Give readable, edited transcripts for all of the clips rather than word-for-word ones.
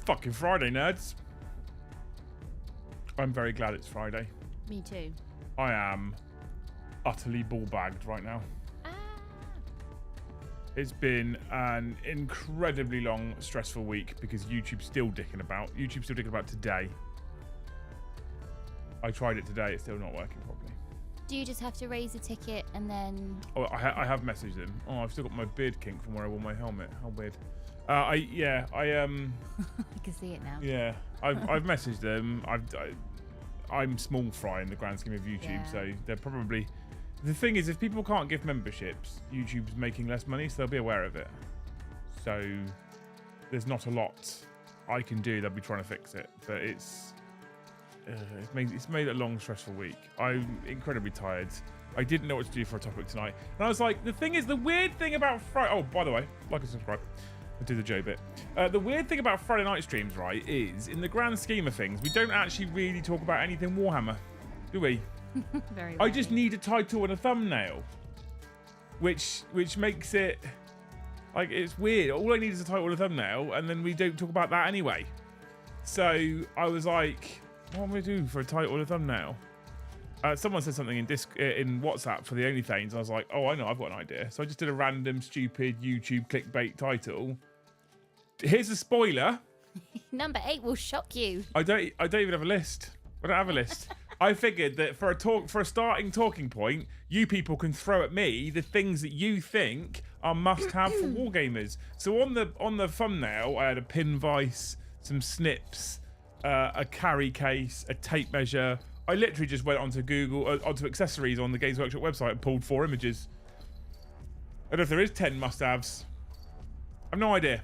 fucking Friday, nerds. I'm very glad it's Friday. Me too. I am utterly ball-bagged right now. It's been an incredibly long, stressful week because YouTube's still dicking about. YouTube's still dicking about today. I tried it today. It's still not working properly. Do you just have to raise a ticket and then... Oh, I have messaged them. Oh, I've still got my beard kink from where I wore my helmet. How weird. I I can see it now. Yeah, I've messaged them. I'm small fry in the grand scheme of YouTube, Yeah. so they're probably... The thing is, if people can't give memberships, YouTube's making less money, so they'll be aware of it. So there's not a lot I can do. They'll be trying to fix it, but it's made a long, stressful week. I'm incredibly tired. I didn't know what to do for a topic tonight, and I was like, the thing is, the weird thing about Friday. Oh, by the way, like and subscribe. I'll do the Joe bit. The weird thing about Friday night streams, right, is in the grand scheme of things, we don't actually really talk about anything Warhammer, do we? Very I just need a title and a thumbnail, which makes it like it's weird. All I need is a title and a thumbnail, and then we don't talk about that anyway. So I was like, what am I do for a title and a thumbnail? Someone said something in WhatsApp for the OnlyFans, and I was like, oh, I know, I've got an idea. So I just did a random, stupid YouTube clickbait title. Here's a spoiler. Number 8 will shock you. I don't even have a list. I don't have a list. I figured that for a starting talking point, you people can throw at me the things that you think are must-have for Wargamers. So on the thumbnail, I had a pin vise, some snips, a carry case, a tape measure. I literally just went onto Google, onto accessories on the Games Workshop website and pulled 4 images. I don't know if there is 10 must-haves. I've no idea.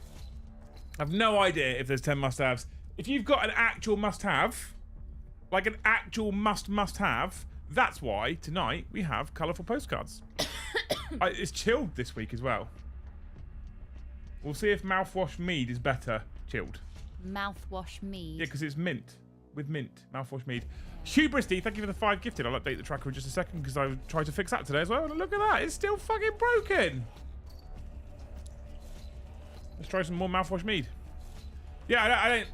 I've no idea if there's 10 must-haves. If you've got an actual must-have, like an actual must-have, that's why tonight we have colourful postcards. It's chilled this week as well. We'll see if mouthwash mead is better chilled. Mouthwash mead. Yeah, because it's mint. With mint. Mouthwash mead. Hubristy, thank you for the 5 gifted. I'll update the tracker in just a second because I tried to fix that today as well. And look at that. It's still fucking broken. Let's try some more mouthwash mead. Yeah, I don't...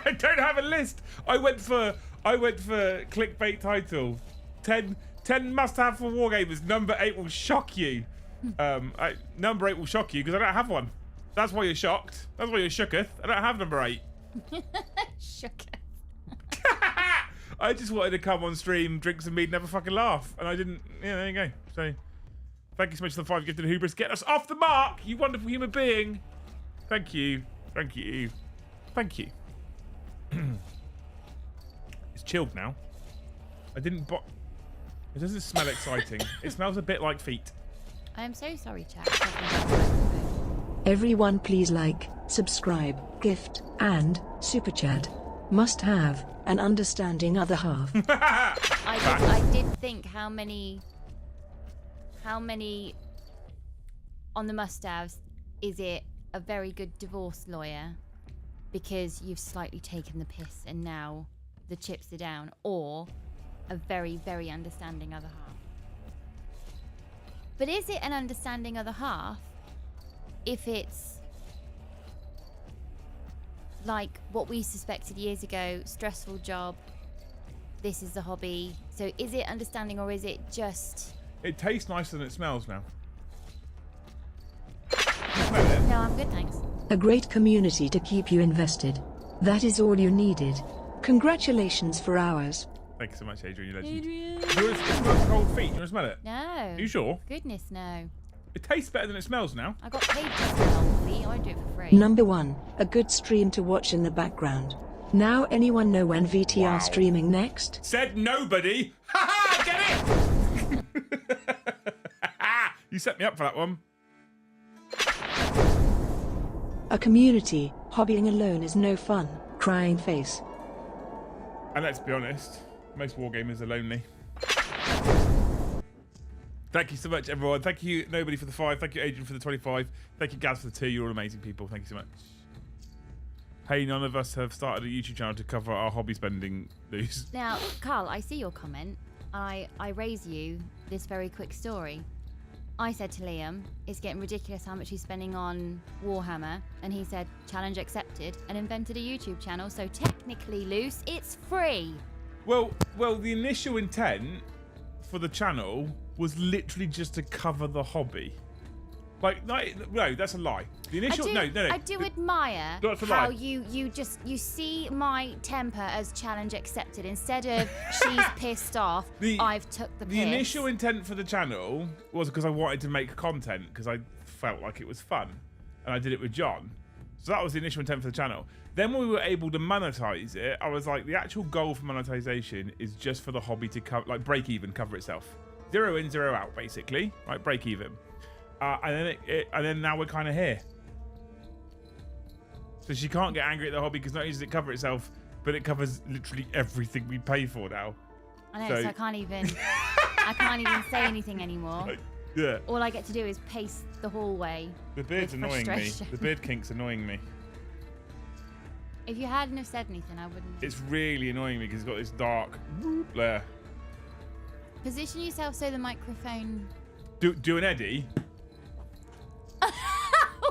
I don't have a list. I went for clickbait title. 10 must-have for Wargamers. Number 8 will shock you. Number 8 will shock you because I don't have one. That's why you're shocked. That's why you're shooketh. I don't have number 8. Shooketh. I just wanted to come on stream, drink some mead, and have a fucking laugh, and I didn't. Yeah, there you go. So, thank you so much for the 5 gifted hubris. Get us off the mark, you wonderful human being. Thank you. Thank you. Thank you. It's chilled now. I didn't it doesn't smell exciting. It smells a bit like feet. I'm so sorry, chat. Everyone please like, subscribe, gift, and super chat. Must have an understanding other half. I did think how many on the must-haves is it a very good divorce lawyer because you've slightly taken the piss and now the chips are down, or a very, very understanding other half. But is it an understanding other half if it's like what we suspected years ago, stressful job, this is the hobby? So is it understanding, or is it just... It tastes nicer than it smells now. No, I'm good, thanks. A great community to keep you invested. That is all you needed. Congratulations for ours. Thank you so much, Adrian, you legend. Adrian. You want to smell cold feet? You want to smell it? No. Are you sure? Goodness, no. It tastes better than it smells now. I got paid to smell feet. I do it for free. Number 1, a good stream to watch in the background. Now anyone know when VTR streaming next? Said nobody. Ha ha! Get it? You set me up for that one. A community, hobbying alone is no fun. Crying face. And let's be honest, most wargamers are lonely. Thank you so much, everyone. Thank you, nobody, for the 5. Thank you, Adrian, for the 25. Thank you, Gaz, for the 2. You're all amazing people. Thank you so much. Hey, none of us have started a YouTube channel to cover our hobby spending news. Now, Carl, I see your comment. I raise you this very quick story. I said to Liam, it's getting ridiculous how much he's spending on Warhammer. And he said, challenge accepted, and invented a YouTube channel. So technically, Luce, it's free. Well, the initial intent for the channel was literally just to cover the hobby. Like, no, that's a lie. The initial, no. I do admire That's a how lie. you see my temper as challenge accepted instead of she's pissed off. I've took the piss. The initial intent for the channel was because I wanted to make content because I felt like it was fun, and I did it with John. So that was the initial intent for the channel. Then when we were able to monetize it, I was like, the actual goal for monetization is just for the hobby to break even, cover itself. 0 in, 0 out, basically. Right, break even. And then now we're kind of here. So she can't get angry at the hobby because not only does it cover itself, but it covers literally everything we pay for now. I know, so I can't even say anything anymore. Yeah. All I get to do is pace the hallway. The beard's annoying me. The beard kink's annoying me. If you hadn't have said anything, I wouldn't. It's really annoying me because it's got this dark there. Position yourself so the microphone. Do an Eddie.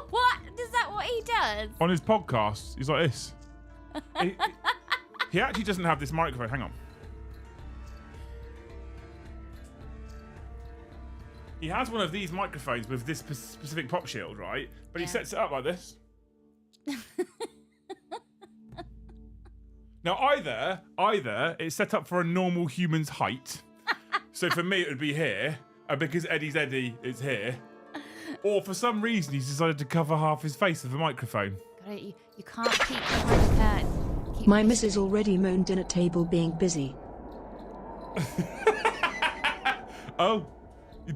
What? Is that what he does? On his podcast, he's like this. He actually doesn't have this microphone. Hang on. He has one of these microphones with this specific pop shield, right? But he sets it up like this. Now, either it's set up for a normal human's height. So for me, it would be here. And because Eddie's Eddie, it's here. Or for some reason, he's decided to cover half his face with a microphone. God, you can't peek behind the curtain. My missus already moaned dinner table being busy. Oh,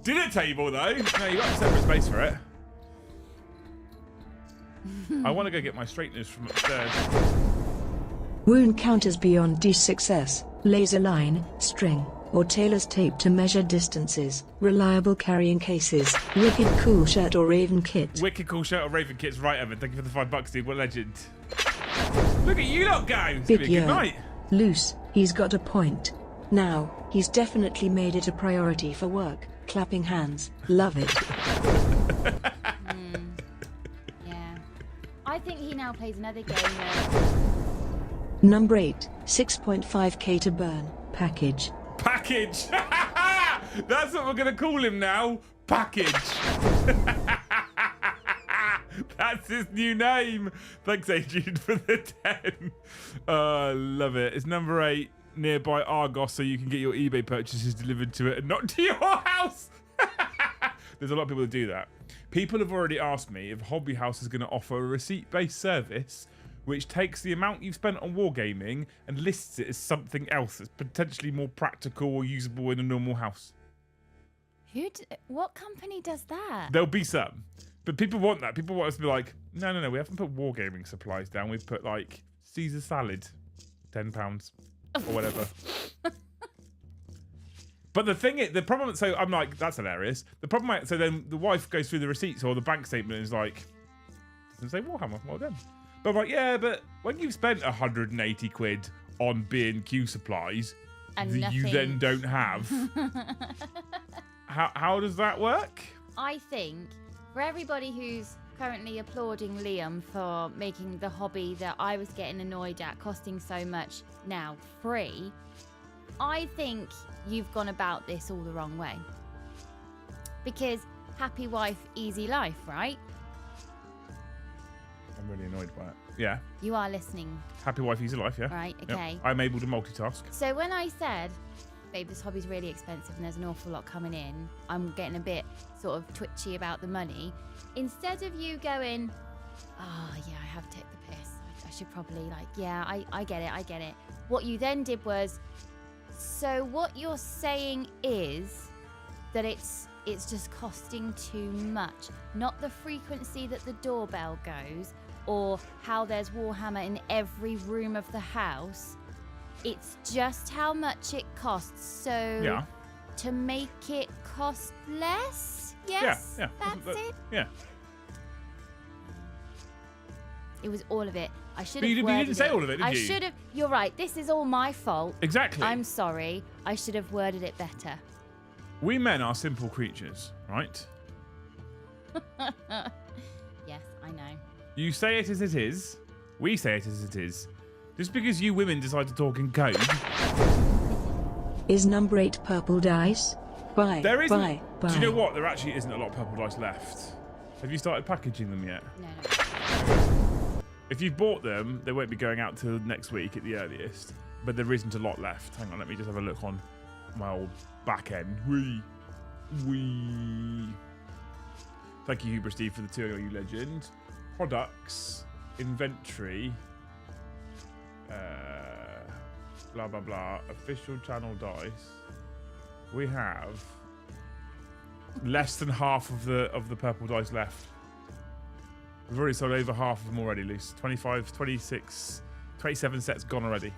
dinner table though? No, you got a separate space for it. I want to go get my straighteners from upstairs. Wound counters beyond D6S, laser line, string, or tailor's tape to measure distances, reliable carrying cases, wicked cool shirt or raven kit. Wicked cool shirt or raven kit's right, Evan. Thank you for the $5, dude. What a legend. Look at you lot go. It's Big gonna be a good year. night. Loose, he's got a point. Now, he's definitely made it a priority for work. Clapping hands. Love it. Yeah. I think he now plays another game Number 8, 6.5k to burn. Package. Package. That's what we're going to call him now. Package. That's his new name. Thanks, Adrian, for the 10. I love it. It's number 8, nearby Argos, so you can get your eBay purchases delivered to it and not to your house. There's a lot of people that do that. People have already asked me if Hobby House is going to offer a receipt-based service which takes the amount you've spent on wargaming and lists it as something else that's potentially more practical or usable in a normal house. What company does that? There'll be some. But people want that. People want us to be like, no, we haven't put wargaming supplies down. We've put like Caesar salad, £10 or whatever. But the problem, so I'm like, that's hilarious. The problem, so then the wife goes through the receipts or the bank statement and is like, doesn't say Warhammer, well done. But I'm like, yeah, but when you've spent 180 quid on B&Q supplies And that you nothing. then don't have, how does that work? I think for everybody who's currently applauding Liam for making the hobby that I was getting annoyed at costing so much now free, I think you've gone about this all the wrong way. Because happy wife, easy life, right? I'm really annoyed by it. Yeah. You are listening. Happy wife, easy life, yeah. Right, Yep. okay. I'm able to multitask. So when I said, babe, this hobby's really expensive and there's an awful lot coming in, I'm getting a bit sort of twitchy about the money. Instead of you going, oh, yeah, I have taken the piss. I should probably I get it. What you then did was, so what you're saying is that it's just costing too much. Not the frequency that the doorbell goes or how there's Warhammer in every room of the house. It's just how much it costs. So Yeah. to make it cost less? Yes, Yeah. that's it. Yeah. It was all of it. I should But have you worded didn't say all of it, did I you? should have. You're right. This is all my fault. Exactly. I'm sorry. I should have worded it better. We men are simple creatures, right? Yes, I know. You say it as it is. We say it as it is. Just because you women decide to talk in code. Is number 8 purple dice? Buy. There isn't. Buy. Do you know what? There actually isn't a lot of purple dice left. Have you started packaging them yet? No. If you've bought them, they won't be going out till next week at the earliest. But there isn't a lot left. Hang on, let me just have a look on my old back end. Wee. Thank you, Hubris Steve, for the 2 you legend. Products, inventory, blah blah blah. Official channel dice. We have less than half of the purple dice left. We've already sold over half of them already, Luce. 25, 26, 27 sets gone already.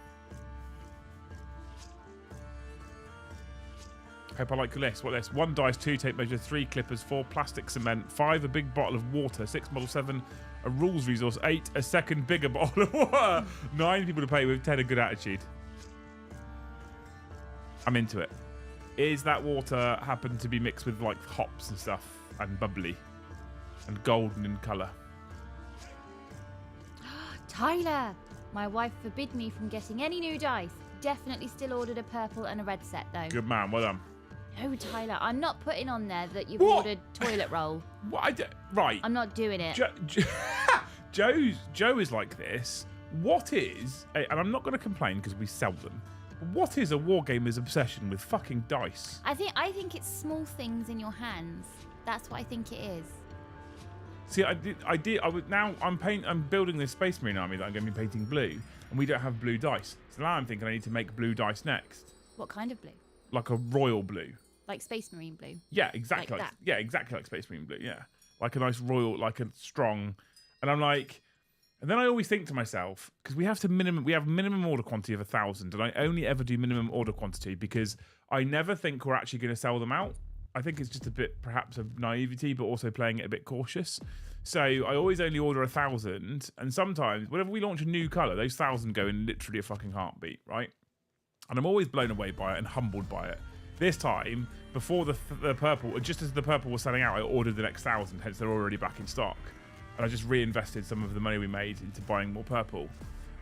Hope I like your list. What list? 1 dice, 2 tape measure, 3 clippers, 4 plastic cement, 5 a big bottle of water, 6 model, 7 a rules resource, 8 a second bigger bottle of water, 9 people to play with, 10 a good attitude. I'm into it. Is that water happen to be mixed with like hops and stuff and bubbly and golden in colour? Tyler, my wife forbid me from getting any new dice. Definitely still ordered a purple and a red set though. Good man, well done. No, Tyler, I'm not putting on there that you've What? ordered toilet roll. What? Right. I'm not doing it. Joe is like this. What is, and I'm not going to complain because we sell them. What is a wargamer's obsession with fucking dice? I think it's small things in your hands. That's what I think it is. See, I'm building this Space Marine army that I'm going to be painting blue, and we don't have blue dice. So now I'm thinking I need to make blue dice next. What kind of blue? Like a royal blue. Like Space Marine blue. Yeah, exactly. Like that. Yeah, exactly like Space Marine blue. Yeah, like a nice royal, like a strong. And I'm like, and then I always think to myself, because we have minimum order quantity of 1,000, and I only ever do minimum order quantity because I never think we're actually going to sell them out. I think it's just a bit perhaps of naivety, but also playing it a bit cautious. So I always only order 1,000, and sometimes whenever we launch a new color, those 1,000 go in literally a fucking heartbeat, right? And I'm always blown away by it and humbled by it. This time, before the purple, just as the purple was selling out, I ordered the next 1,000, hence they're already back in stock. And I just reinvested some of the money we made into buying more purple.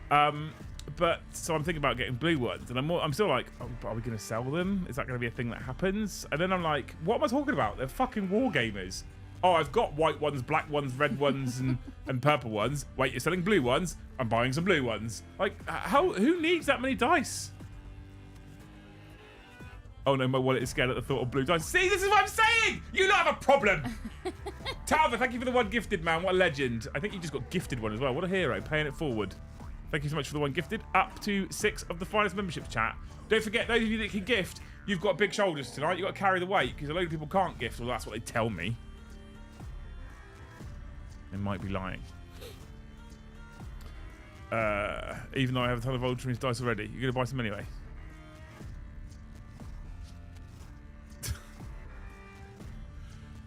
But so I'm thinking about getting blue ones, and I'm still like, oh, are we going to sell them? Is that going to be a thing that happens? And then I'm like, what am I talking about? They're fucking wargamers. Oh, I've got white ones, black ones, red ones, and purple ones. Wait, you're selling blue ones? I'm buying some blue ones. Like, who needs that many dice? Oh no, my wallet is scared at the thought of blue dice. See, this is what I'm saying! You don't have a problem! Talbot, thank you for the 1 gifted, man. What a legend. I think you just got gifted one as well. What a hero, paying it forward. Thank you so much for the 1 gifted. Up to 6 of the finest memberships, chat. Don't forget, those of you that can gift, you've got big shoulders tonight. You've got to carry the weight, because a load of people can't gift. Well, that's what they tell me. They might be lying. Even though I have a ton of Ultramarines dice already. You're going to buy some anyway?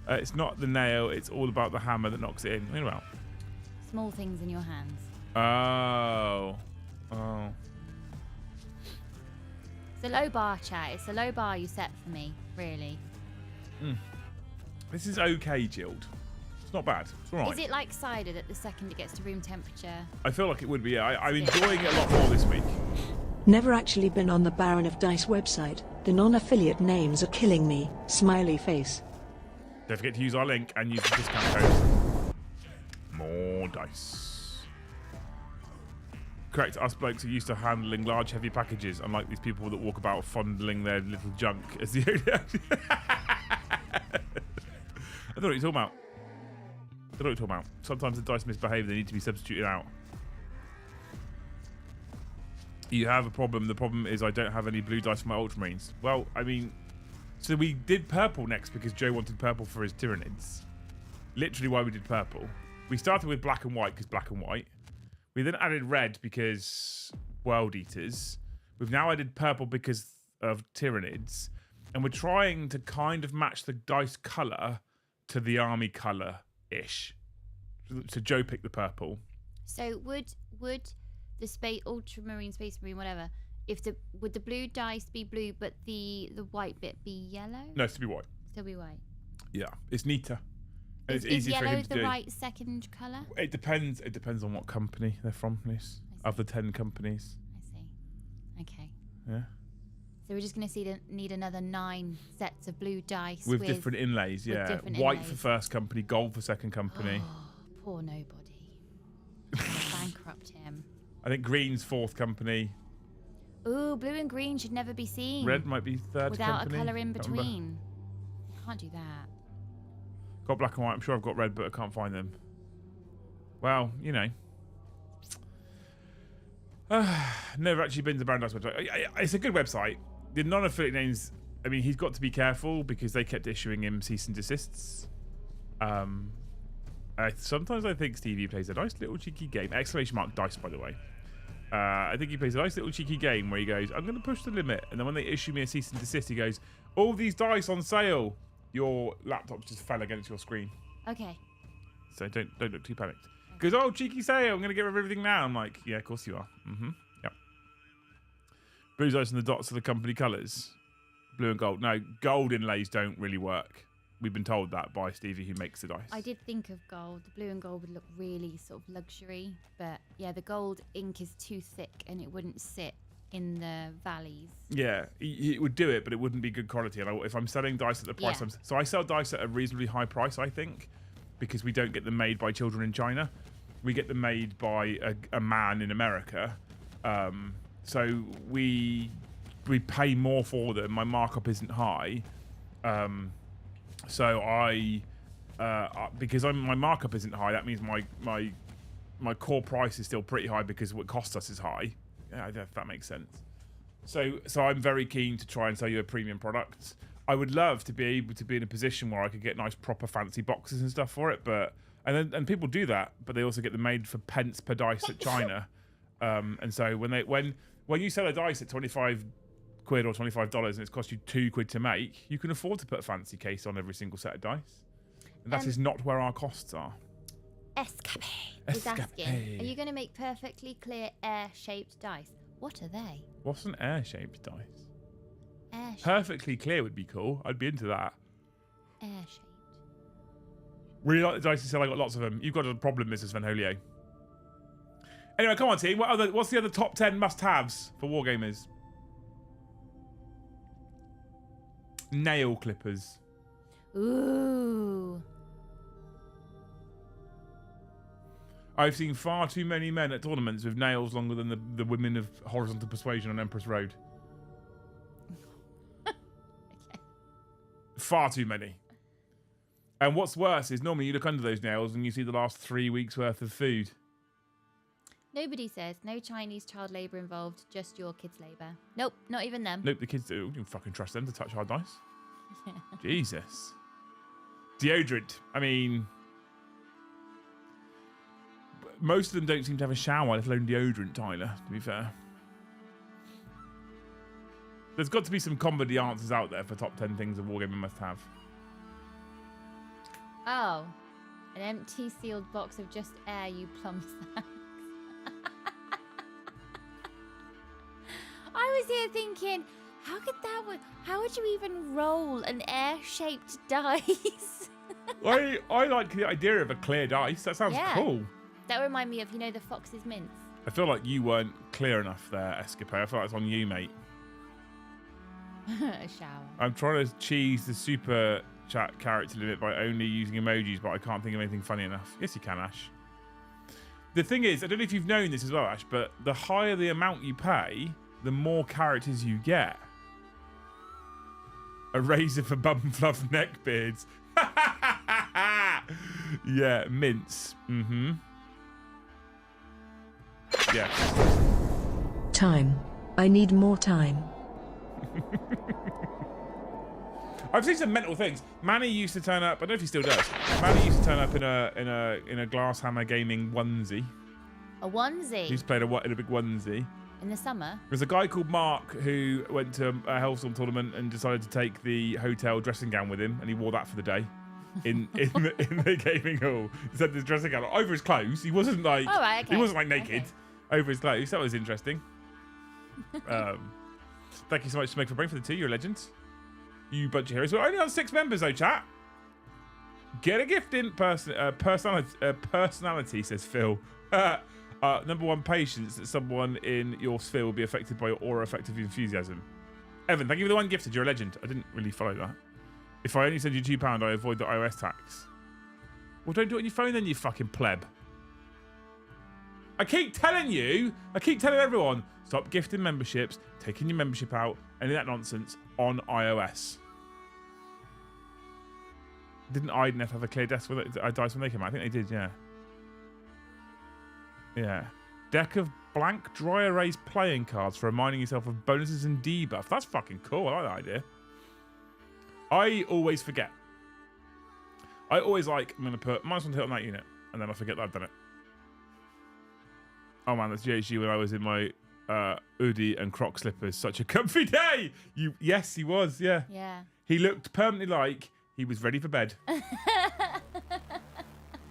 It's not the nail, it's all about the hammer that knocks it in. What are you about? Small things in your hands. Oh. It's a low bar, chat. It's a low bar you set for me, really. This is okay, Jild. It's not bad. It's all right. Is it like cider that the second it gets to room temperature? I feel like it would be, yeah. I'm enjoying it a lot more this week. Never actually been on the Baron of Dice website. The non-affiliate names are killing me. Smiley face. Don't forget to use our link and use the discount code. More dice. Correct, us blokes are used to handling large, heavy packages, unlike these people that walk about fondling their little junk as the only... I don't know what you're talking about. Sometimes the dice misbehave, they need to be substituted out. You have a problem. The problem is I don't have any blue dice for my Ultramarines. Well, I mean... So we did purple next because Joe wanted purple for his Tyranids. Literally why we did purple. We started with black and white because black and white. We then added red because World Eaters. We've now added purple because of Tyranids. And we're trying to kind of match the dice colour to the army colour-ish. So Joe picked the purple. So would the Ultramarine, Space Marine, whatever... would the blue dice be blue, but the white bit be yellow? No, it's to be white. Still be white. Yeah, it's neater. And it's Is easy for yellow him to the do. right second colour? It depends. It depends on what company they're from. This of the 10 companies. I see. Okay. Yeah. So we're just going to need another 9 sets of blue dice With different inlays. Yeah. different White inlays. for first company, gold for second company. Oh, poor nobody. Bankrupt him. I think green's fourth company. Ooh, blue and green should never be seen. Red might be third without company. a colour in Can't remember. between. Can't do that. Got black and white. I'm sure I've got red, but I can't find them. Well, you know. Never actually been to Brandeis website. It's a good website. The non-affiliate names, I mean, he's got to be careful because they kept issuing him cease and desists. Sometimes I think Stevie plays a nice little cheeky game. Exclamation mark dice, by the way. I think he plays a nice little cheeky game where he goes, I'm going to push the limit. And then when they issue me a cease and desist, he goes, all these dice on sale. Your laptop just fell against your screen. Okay. So don't look too panicked. He goes, oh, cheeky sale. I'm going to get rid of everything now. I'm like, yeah, of course you are. Mm-hmm. Yep. Blue dice and the dots are the company colours. Blue and gold. No, gold inlays don't really work. We've been told that by Stevie, who makes the dice. I did think of gold. The blue and gold would look really sort of luxury. But yeah, the gold ink is too thick and it wouldn't sit in the valleys. Yeah, it would do it, but it wouldn't be good quality. And if I'm selling dice at the price, Yeah. so I sell dice at a reasonably high price, I think, because we don't get them made by children in China. We get them made by a man in America. So we pay more for them. My markup isn't high. So because my markup isn't high, that means my core price is still pretty high because what it costs us is high. Yeah, if that makes sense. So I'm very keen to try and sell you a premium product. I would love to be able to be in a position where I could get nice proper fancy boxes and stuff for it, and people do that, but they also get them made for pence per dice at China. And so when you sell a dice at 25 quid or $25 and it's cost you £2 to make, you can afford to put a fancy case on every single set of dice. And that is not where our costs are. Escapade is asking, are you going to make perfectly clear air-shaped dice? What are they? What's an air-shaped dice? Air-shaped. Perfectly clear would be cool. I'd be into that. Air-shaped. Really like the dice to sell. I got lots of them. You've got a problem, Mrs. Venholio. Anyway, come on, team. What's the other top 10 must-haves for Wargamers? Nail clippers. Ooh. I've seen far too many men at tournaments with nails longer than the women of Horizontal Persuasion on Empress Road. Okay. Far too many. And what's worse is normally you look under those nails and you see the last 3 weeks' worth of food. Nobody says no Chinese child labour involved, just your kids' labour. Nope, not even them. Nope, the kids do. You can fucking trust them to touch hard dice. Yeah. Jesus. Deodorant. I mean, most of them don't seem to have a shower, let alone deodorant, Tyler, to be fair. There's got to be some comedy answers out there for top 10 things a wargamer must have. Oh, an empty sealed box of just air, you plum sacks. I was here thinking, how would you even roll an air-shaped dice? I like the idea of a clear dice. That sounds cool. That remind me of, the Fox's Mints. I feel like you weren't clear enough there, Escapade. I feel like it's on you, mate. A shower. I'm trying to cheese the super chat character limit by only using emojis, but I can't think of anything funny enough. Yes, you can, Ash. The thing is, I don't know if you've known this as well, Ash, but the higher the amount you pay, the more characters you get. A razor for bum fluff neckbeards. Yeah, mints. Mm-hmm. Yeah. Time. I need more time. I've seen some mental things. Manny used to turn up. I don't know if he still does. Manny used to turn up in a glass hammer gaming onesie. A onesie? He used to play in a big onesie. In the summer? There's a guy called Mark who went to a Hellstorm tournament and decided to take the hotel dressing gown with him, and he wore that for the day in the gaming hall. He had this dressing gown over his clothes. He wasn't like he wasn't like naked over his clothes. That was interesting. Thank you so much to Make for Brain for the 2. You're a legend. You bunch of heroes. We're only on 6 members though, chat. Get a gift in personality, says Phil. Number one, patience, that someone in your sphere will be affected by your aura effective enthusiasm. Evan, thank you for the one gifted. You're a legend. I didn't really follow that. If I only send you £2, I avoid the iOS tax. Well, don't do it on your phone then, you fucking pleb. I keep telling everyone, stop gifting memberships, taking your membership out, any of that nonsense on iOS. Didn't IDNF have a clear dice when they came out? I think they did, yeah. Yeah. Deck of blank dry erase playing cards for reminding yourself of bonuses and debuff. That's fucking cool. I like that idea. I always forget. I always I'm going to put -1 hit on that unit, and then I forget that I've done it. Oh man, that's GHG when I was in my hoodie and croc slippers. Such a comfy day. Yes, he was. Yeah. Yeah. He looked permanently like he was ready for bed.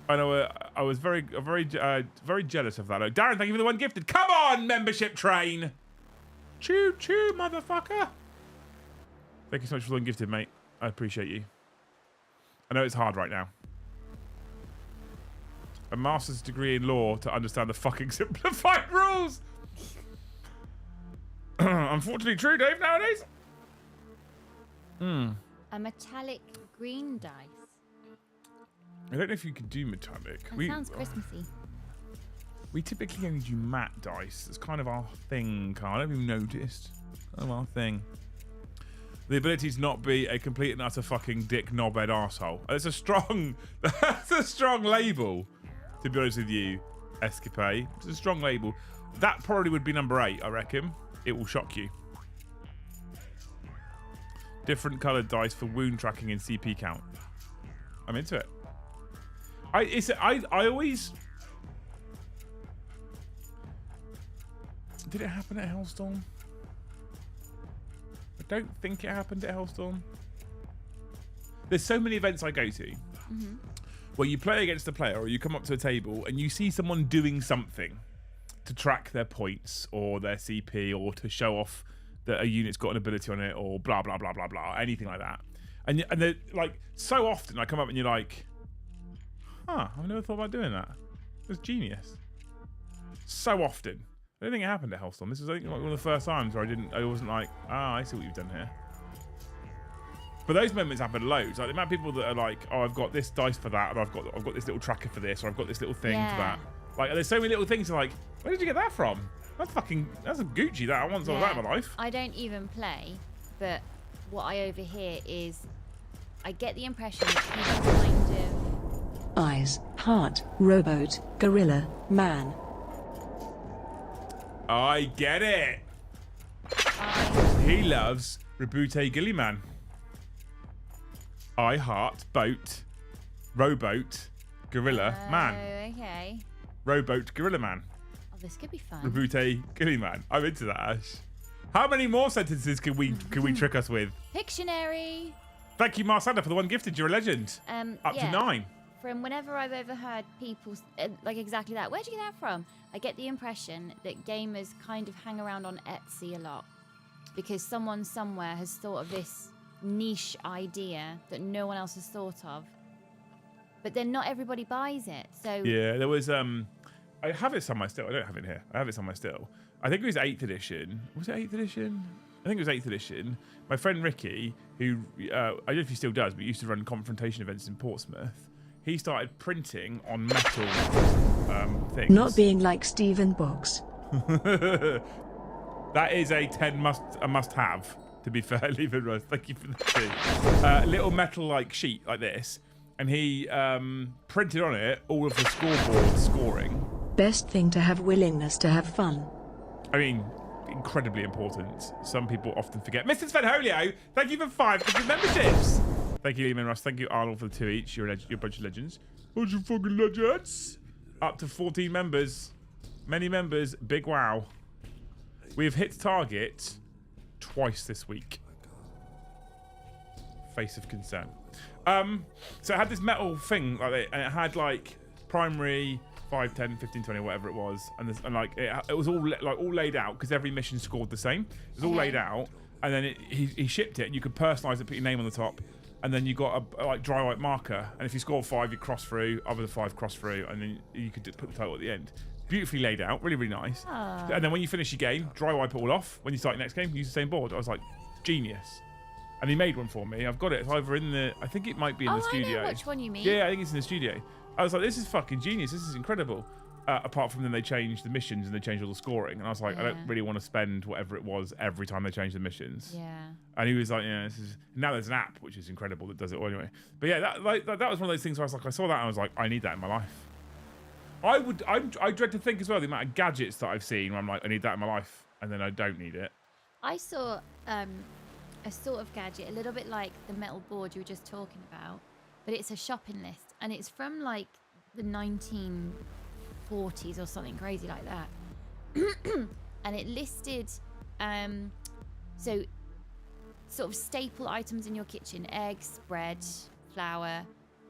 I know. I was very jealous of that. Darren, thank you for the one gifted. Come on, membership train. Choo choo, motherfucker. Thank you so much for the one gifted, mate. I appreciate you. I know it's hard right now. A master's degree in law to understand the fucking simplified rules. Unfortunately true, Dave, nowadays. A metallic green dice. I don't know if you could do metallic. That sounds Christmassy. We typically only do matte dice. It's kind of our thing, Carl. I don't even noticed. Kind of our thing. The ability to not be a complete and utter fucking dick knobhead arsehole. That's a strong label, to be honest with you, Escapade. It's a strong label. That probably would be number 8, I reckon. It will shock you. Different coloured dice for wound tracking and CP count. I'm into it. I always... Did it happen at Hellstorm? I don't think it happened at Hellstorm. There's so many events I go to where you play against a player or you come up to a table and you see someone doing something to track their points or their CP or to show off that a unit's got an ability on it or blah, blah, blah, blah, blah, anything like that. And they're like, so often I come up and you're like, huh, I've never thought about doing that. It's genius. So often. I don't think it happened at Hellstorm. This was, I think, like one of the first times where I wasn't like, I see what you've done here. But those moments happen loads. Like the amount of people that are like, oh, I've got this dice for that, or I've got this little tracker for this, or I've got this little thing for that. Like, there's so many little things. Like, where did you get that from? That's a Gucci. That I want some of that in my life. I don't even play, but what I overhear is, I get the impression that people kind of eyes, heart, rowboat, gorilla, man. I get it. He loves Rebute Gillyman. I heart boat, rowboat, gorilla man. Okay. Rowboat gorilla man. Oh, this could be fun. Rebute Gillyman. I'm into that, Ash. How many more sentences can we trick us with? Pictionary. Thank you, Marsander, for the one gifted. You're a legend. Up to 9. From whenever I've overheard people like exactly that, where'd you get that from? I get the impression that gamers kind of hang around on Etsy a lot because someone somewhere has thought of this niche idea that no one else has thought of, but then not everybody buys it. So yeah, there was I have it somewhere still. I don't have it here. I have it somewhere still. I think it was 8th edition. Was it 8th edition? I think it was 8th edition. My friend Ricky, who I don't know if he still does, but used to run confrontation events in Portsmouth. He started printing on metal things. Not being like Stephen Box. That is a must-have. To be fair, leave it, Rose. Thank you for the little metal like sheet like this, and he printed on it all of the scoreboard scoring. Best thing to have willingness to have fun. I mean, incredibly important. Some people often forget. Mr. Svenholio, thank you for 5 different memberships. Thank you, Lehman Ross. Thank you, Arnold, for the 2 each. You're a bunch of legends. Bunch of fucking legends. Up to 14 members. Many members. Big wow. We have hit target twice this week. Face of concern. So it had this metal thing like that, and it had like primary 5, 10, 15, 20, whatever it was, and like it was all all laid out because every mission scored the same. It was all laid out, and then he shipped it, and you could personalize it, put your name on the top, and then you got a like dry white marker, and if you score 5, you cross through. Other 5 cross through, and then you could put the title at the end. Beautifully laid out, really, really nice. Oh. And then when you finish your game, dry wipe it all off. When you start your next game, use the same board. I was like, genius. And he made one for me. I've got it. It's either in the, I think it might be in the studio. I know which one you mean. Yeah, I think it's in the studio. I was like, this is fucking genius. This is incredible. Apart from then they changed the missions and they changed all the scoring. And I was like, I don't really want to spend whatever it was every time they changed the missions. Yeah. And he was like, yeah, this is, now there's an app, which is incredible, that does it all anyway. But yeah, that was one of those things where I was like, I saw that and I was like, I need that in my life. I dread to think as well the amount of gadgets that I've seen where I'm like, I need that in my life. And then I don't need it. I saw a sort of gadget, a little bit like the metal board you were just talking about, but it's a shopping list. And it's from like the 1940s or something crazy like that. And it listed so sort of staple items in your kitchen: eggs, bread, flour,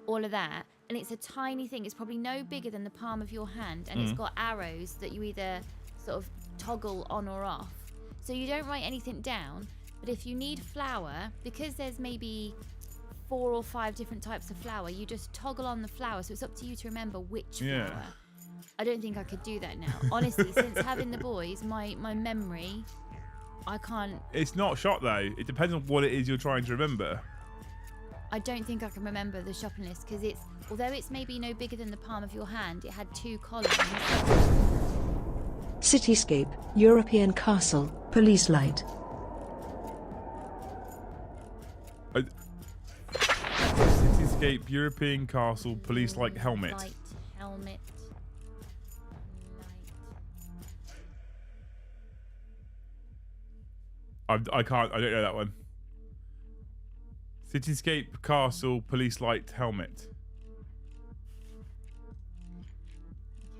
all of that. And it's a tiny thing. It's probably no bigger than the palm of your hand, and it's got arrows that you either sort of toggle on or off. So you don't write anything down, but if you need flour, because there's maybe 4 or 5 different types of flour, you just toggle on the flour. So it's up to you to remember which flour. I don't think I could do that now. Honestly, since having the boys, my memory, I can't. It's not shot though. It depends on what it is you're trying to remember. I don't think I can remember the shopping list because it's, although it's maybe no bigger than the palm of your hand, it had 2 columns. Cityscape, European castle, police light. Cityscape, European castle, police like helmet. Light, helmet. I don't know that one. Cityscape, castle, police light, helmet.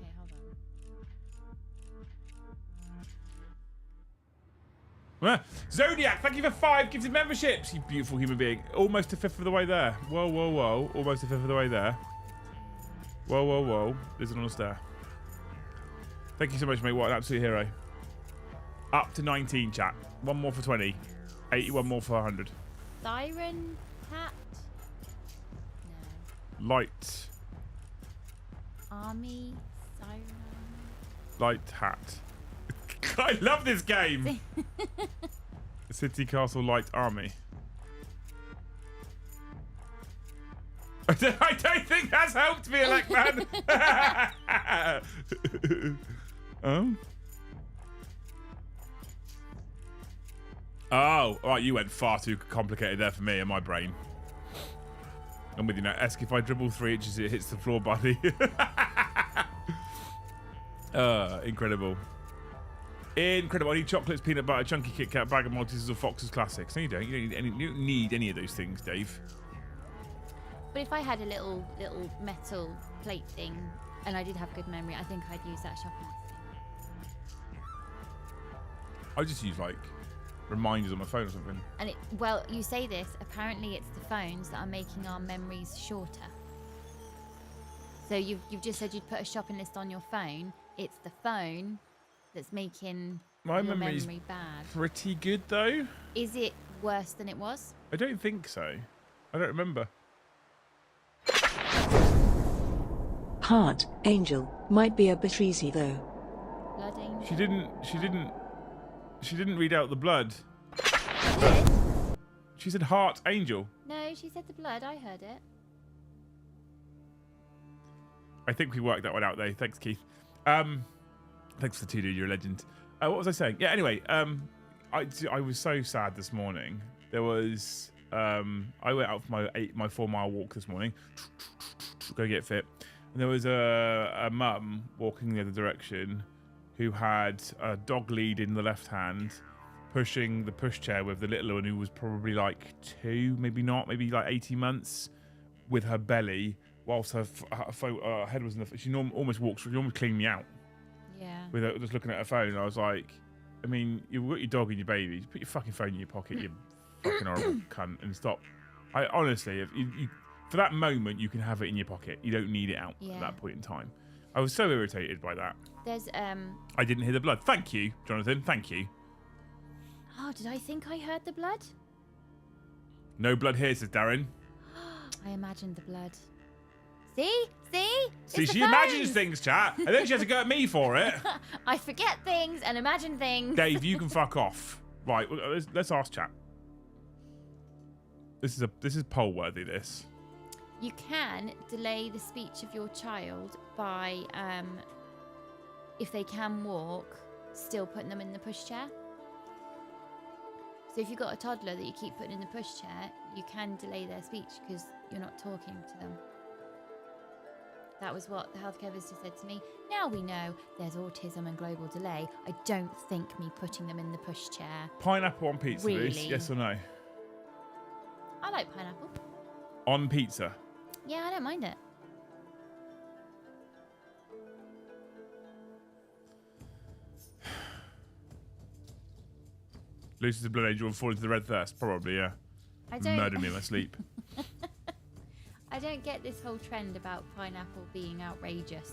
Okay, hold on. Zodiac, thank you for 5 gifted memberships, you beautiful human being. Almost a fifth of the way there. Whoa, whoa, whoa. Almost a fifth of the way there. Whoa, whoa, whoa. There's an honest there. Thank you so much, mate. What an absolute hero. Up to 19, chat. 1 more for 20. 81 more for 100. Siren hat? No. Light. Army? Siren? Light hat. I love this game. City, castle, light, army. I don't think that's helped me, Elect Man. Oh, all right, you went far too complicated there for me in my brain. I'm with you now. Ask if I dribble 3 inches, it hits the floor, buddy. Incredible. Incredible. I need chocolates, peanut butter, chunky Kit Kat, bag of Maltesers, or Fox's Classics. No, you don't. You don't need any of those things, Dave. But if I had a little metal plate thing and I did have good memory, I think I'd use that shopping list. I just use like reminders on my phone or something. And it, well, you say this, apparently it's the phones that are making our memories shorter. So you've just said you'd put a shopping list on your phone. It's the phone that's making my your memory's memory bad. Pretty good though. Is it worse than it was? I don't think so. I don't remember. Heart, angel, might be a bit easy though. Blood angel? She didn't read out the blood. She did? She said heart, angel. No, she said the blood. I heard it. I think we worked that one out though. Thanks, Keith. Thanks for the 2, dude. You're a legend. What was I saying? Yeah. Anyway, I was so sad this morning. There was I went out for my 4-mile walk this morning. Go get fit. And there was a mum walking the other direction who had a dog lead in the left hand, pushing the pushchair with the little one who was probably like 2, maybe not, maybe like 18 months, with her belly, whilst her head was in the. She almost cleaned me out. Yeah. With her, just looking at her phone, and I was like, I mean, you've got your dog and your baby. Just put your fucking phone in your pocket, you fucking horrible cunt, and stop. I honestly, if you, for that moment, you can have it in your pocket. You don't need it out at that point in time. I was so irritated by that. There's I didn't hear the blood. Thank you, Jonathan. Thank you. Oh, did I think I heard the blood? No blood here, says Darren. I imagined the blood. See? See? See, It's the she imagines phones. things, chat, and then she has to go at me for it. I forget things and imagine things. Dave, you can fuck off. Right, let's ask chat. This is poll worthy. This. You can delay the speech of your child by, if they can walk, still putting them in the pushchair. So if you've got a toddler that you keep putting in the pushchair, you can delay their speech because you're not talking to them. That was what the healthcare visitor said to me. Now we know there's autism and global delay. I don't think me putting them in the pushchair. Pineapple on pizza, Really? Luce? Yes or no? I like pineapple. On pizza. Yeah, I don't mind it. Luce is a blood angel and fall into the red thirst. Probably, yeah. I don't. Murder me in my sleep. I don't get this whole trend about pineapple being outrageous.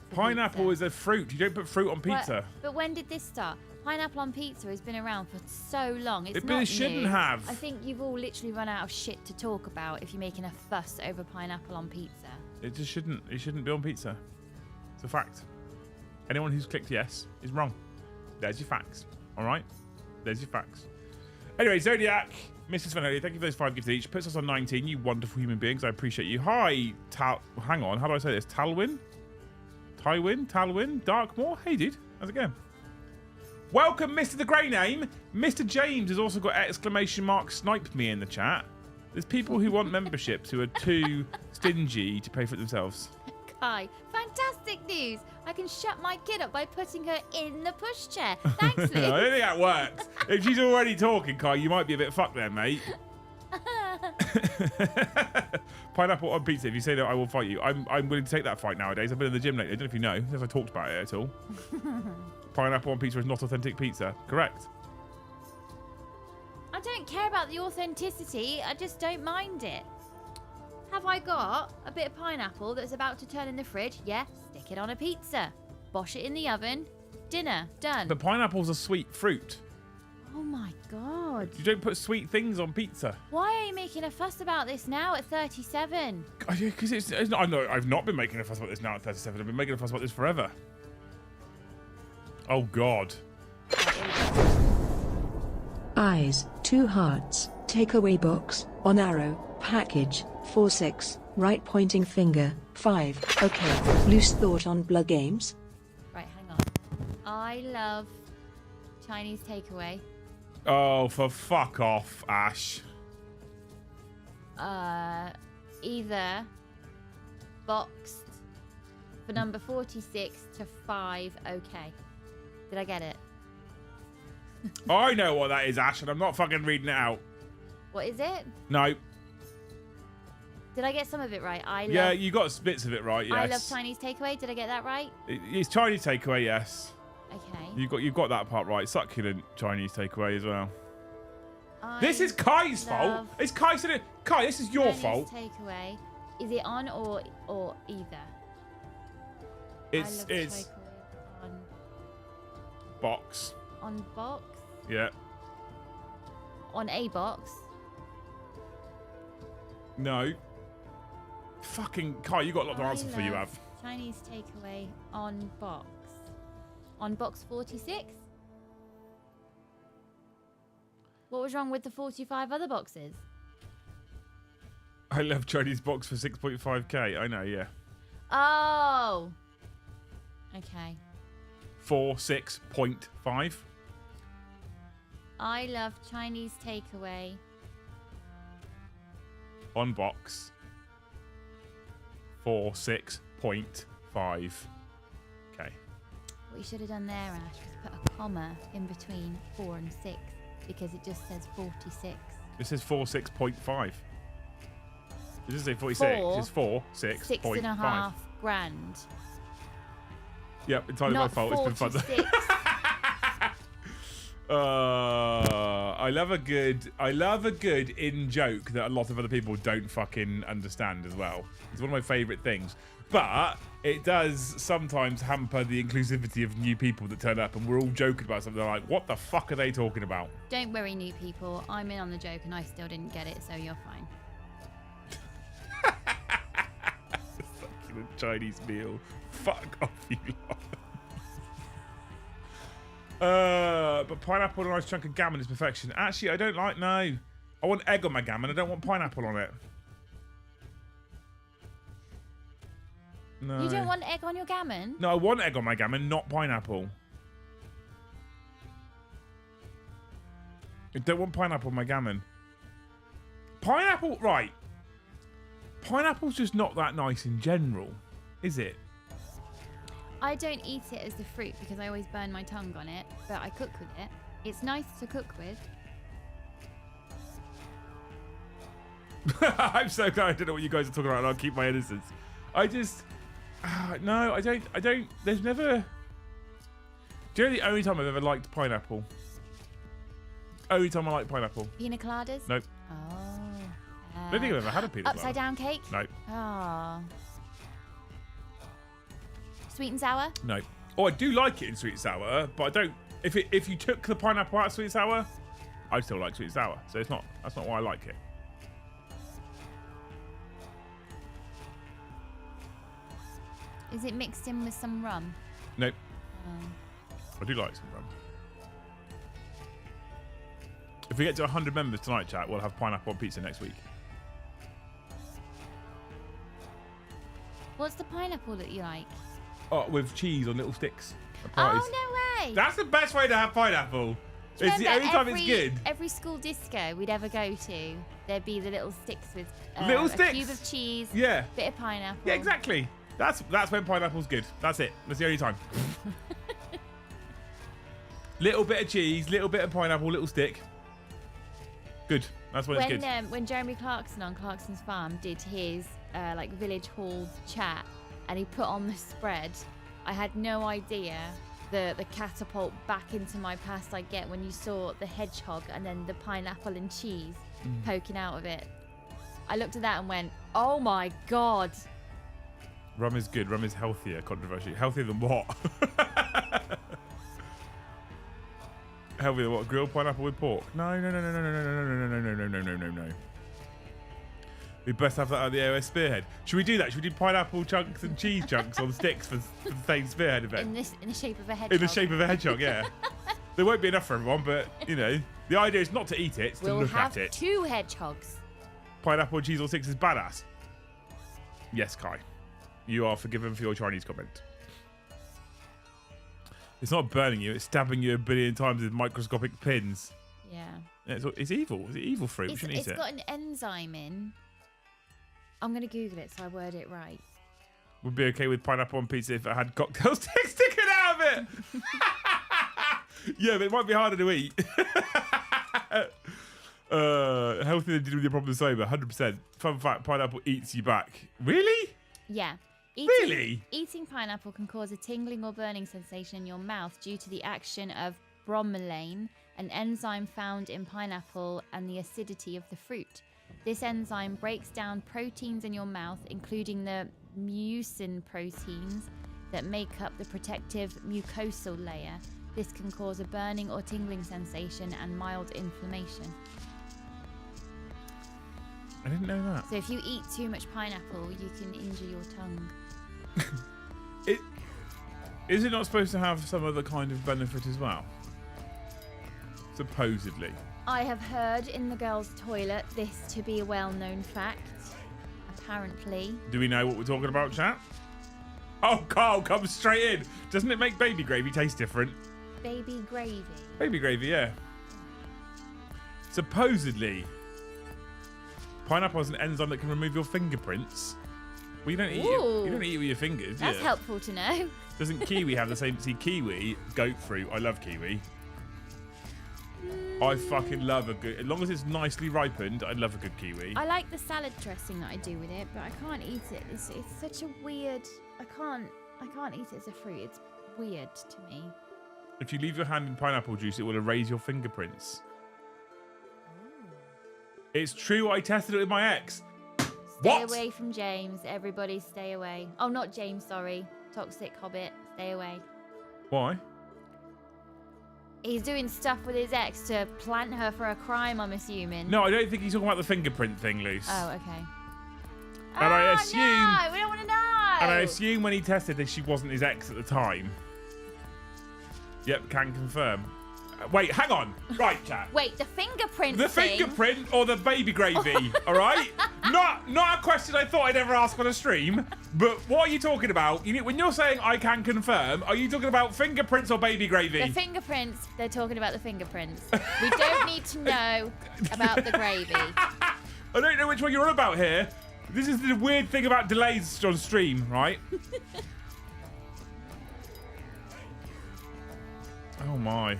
for Pineapple pizza. is a fruit. You don't put fruit on What- pizza. But when did this start? Pineapple on pizza has been around for so long. It's But not it shouldn't new. have. I think you've all literally run out of shit to talk about if you're making a fuss over pineapple on pizza. It just shouldn't. It shouldn't be on pizza. It's a fact. Anyone who's clicked yes is wrong. There's your facts. All right. There's your facts. Anyway, Zodiac, Mrs. Vanelli, thank you for those 5 gifts each. Puts us on 19. You wonderful human beings. I appreciate you. Hi, hang on. How do I say this? Talwyn? Talwyn? Darkmoor? Hey, dude. How's it going? Welcome, Mr. The Grey Name. Mr. James has also got exclamation mark snipe me in the chat. There's people who want memberships who are too stingy to pay for it themselves. Kai, fantastic news! I can shut my kid up by putting her in the pushchair. Thanks, I Liz. don't think that works. If she's already talking, Kai, you might be a bit fucked there, mate. Pineapple on pizza. If you say that, I will fight you. I'm willing to take that fight nowadays. I've been in the gym lately. I don't know if you know. I don't know if I talked about it at all. Pineapple on pizza is not authentic pizza. Correct. I don't care about the authenticity. I just don't mind it. Have I got a bit of pineapple that's about to turn in the fridge? Yeah, stick it on a pizza. Bosh it in the oven. Dinner. Done. But pineapple's a sweet fruit. Oh my god. You don't put sweet things on pizza. Why are you making a fuss about this now at 37? Because it's not, I know I've not been making a fuss about this now at 37. I've been making a fuss about this forever. Oh God. Eyes, 2 hearts, takeaway box, on arrow, package, 4-6, right pointing finger, 5, okay, loose thought on blood games. Right, hang on. I love Chinese takeaway. Oh, for fuck off, Ash. Either boxed for number 46 to 5, okay. Did I get it? I know what that is, Ash, and I'm not fucking reading it out. What is it? No. Did I get some of it right? Yeah, you got bits of it right, yes. I love Chinese takeaway. Did I get that right? It's Chinese takeaway, yes. Okay. You've got that part right. Succulent Chinese takeaway as well. This I is Kai's fault. love It's Kai said it. Kai, this is your Chinese fault. takeaway. Is it on or either? It's I love it's takeaway box. on box. Yeah. On a box. No. Fucking Kai, you got a lot to I answer for. You love have. Chinese takeaway on box. On box 46? What was wrong with the 45 other boxes? I love Chinese box for 6.5k. I know, yeah. Oh. Okay. 6.5. I love Chinese takeaway. On box. 6.5. Okay. What you should have done there, Ash, was put a comma in between 4 and 6 because it just says 46. This is 6.5. It doesn't say 46. It's 6.5. $6.5 grand. Yep, entirely my Not fault. It's been fun. 46. I love a good in joke that a lot of other people don't fucking understand as well. It's one of my favourite things. But it does sometimes hamper the inclusivity of new people that turn up and we're all joking about something. They're like, what the fuck are they talking about? Don't worry, new people. I'm in on the joke and I still didn't get it, so you're fine. a Chinese meal. Fuck off, you lot. But pineapple and a nice chunk of gammon is perfection. Actually, I don't like, no. I want egg on my gammon. I don't want pineapple on it. No. You don't want egg on your gammon? No, I want egg on my gammon, not pineapple. I don't want pineapple on my gammon. Pineapple, right. Pineapple's just not that nice in general, is it? I don't eat it as the fruit because I always burn my tongue on it, but I cook with it. It's nice to cook with. I'm so glad I don't know what you guys are talking about and I'll keep my innocence. I just... no, I don't... There's never... Do you know the only time I've ever liked pineapple? Only time I like pineapple. Pina coladas? Nope. Oh. I don't think I've ever had a pina colada. Upside down cake? Nope. Oh. Sweet and sour? No. Oh, I do like it in sweet and sour, but I don't... If you took the pineapple out of sweet and sour, I still like sweet and sour. So it's not... That's not why I like it. Is it mixed in with some rum? Nope. Oh. I do like some rum. If we get to 100 members tonight, chat, we'll have pineapple on pizza next week. What's the pineapple that you like? Oh, with cheese on little sticks. Oh, no way! That's the best way to have pineapple. It's the only time it's good. Every school disco we'd ever go to, there'd be the little sticks with little a sticks? cube of cheese, Yeah. bit of pineapple. Yeah, exactly. That's when pineapple's good. That's it. That's the only time. Little bit of cheese, little bit of pineapple, little stick. Good. That's when it's good. When Jeremy Clarkson on Clarkson's Farm did his like village hall chat, and he put on the spread, I had no idea the catapult back into my past I get when you saw the hedgehog and then the pineapple and cheese poking out of it. I looked at that and went, oh my god. Rum is good. Rum is healthier, controversially. Healthier than what? Healthier than what? Grilled pineapple with pork? No. We best have that at the AOS Spearhead. Should we do that? Should we do pineapple chunks and cheese chunks on sticks for the same Spearhead event? In the shape of a hedgehog. In the shape of a hedgehog, yeah. There won't be enough for everyone, but, you know, the idea is not to eat it, it's to look at it. We'll have 2 hedgehogs. Pineapple and cheese on sticks is badass. Yes, Kai. You are forgiven for your Chinese comment. It's not burning you, it's stabbing you a billion times with microscopic pins. Yeah. It's evil. It's evil fruit. We shouldn't eat it. It's got an enzyme in. I'm going to Google it so I word it right. Would be okay with pineapple on pizza if it had cocktail sticks sticking out of it. Yeah, but it might be harder to eat. Healthier than dealing with your problem sober, 100%. Fun fact, pineapple eats you back. Really? Yeah. Eating pineapple can cause a tingling or burning sensation in your mouth due to the action of bromelain, an enzyme found in pineapple, and the acidity of the fruit. This enzyme breaks down proteins in your mouth, including the mucin proteins that make up the protective mucosal layer. This can cause a burning or tingling sensation and mild inflammation. I didn't know that. So if you eat too much pineapple, you can injure your tongue. Is it not supposed to have some other kind of benefit as well? Supposedly. I have heard in the girls' toilet this to be a well-known fact. Apparently. Do we know what we're talking about, chat? Oh, Carl, come straight in. Doesn't it make baby gravy taste different? Baby gravy. Baby gravy, yeah. Supposedly, pineapple has an enzyme that can remove your fingerprints. Well, you don't eat it. You don't eat it with your fingers. That's helpful to know. Doesn't kiwi have the same? See, kiwi, goat fruit. I love kiwi. I fucking love a good. As long as it's nicely ripened, I love a good kiwi. I like the salad dressing that I do with it, but I can't eat it. It's such a weird. I can't eat it as a fruit. It's weird to me. If you leave your hand in pineapple juice, it will erase your fingerprints. It's true. I tested it with my ex. Stay away from James. Everybody stay away. Oh, not James, sorry. Toxic Hobbit. Stay away. Why? He's doing stuff with his ex to plant her for a crime, I'm assuming. No, I don't think he's talking about the fingerprint thing, Luce. Oh, okay. And I assume... No, we don't want to know. And I assume when he tested that she wasn't his ex at the time. Yep, can confirm. Wait, hang on. Right, chat. Wait, the fingerprint The thing. fingerprint or the baby gravy, all right? Not a question I thought I'd ever ask on a stream, but what are you talking about? When you're saying I can confirm, are you talking about fingerprints or baby gravy? The fingerprints, they're talking about the fingerprints. We don't need to know about the gravy. I don't know which one you're on about here. This is the weird thing about delays on stream, right? Oh my.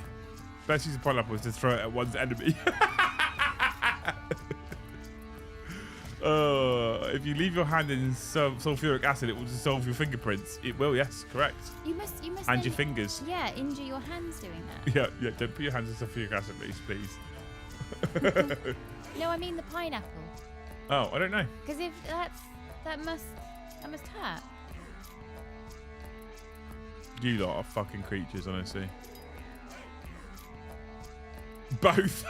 Best use of pineapple was to throw it at one's enemy. If you leave your hand in sulfuric acid, it will dissolve your fingerprints. It will, yes, correct. You must And then, your fingers. Yeah, injure your hands doing that. Yeah, don't put your hands in sulfuric acid, please. No, I mean the pineapple. Oh, I don't know. Because if that must hurt. You lot are fucking creatures, honestly. Both.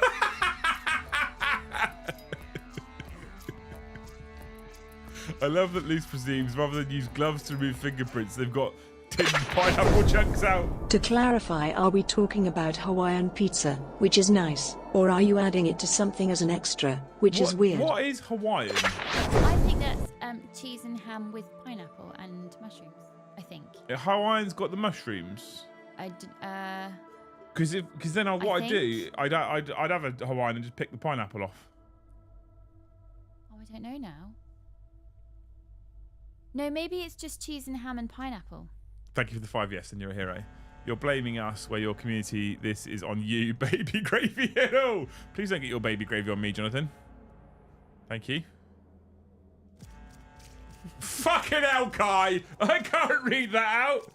I love that Luce presumes rather than use gloves to remove fingerprints, they've got tinned pineapple chunks out. To clarify, are we talking about Hawaiian pizza, which is nice, or are you adding it to something as an extra, which is weird? What is Hawaiian? I think that's cheese and ham with pineapple and mushrooms. I think. Hawaiian's got the mushrooms. Because then what I'd do, I'd have a Hawaiian and just pick the pineapple off. Oh, I don't know now. No, maybe it's just cheese and ham and pineapple. Thank you for the 5 yes, and you're a hero. You're blaming us where your community, this is on you, baby gravy. No, please don't get your baby gravy on me, Jonathan. Thank you. Fucking hell, Kai. I can't read that out.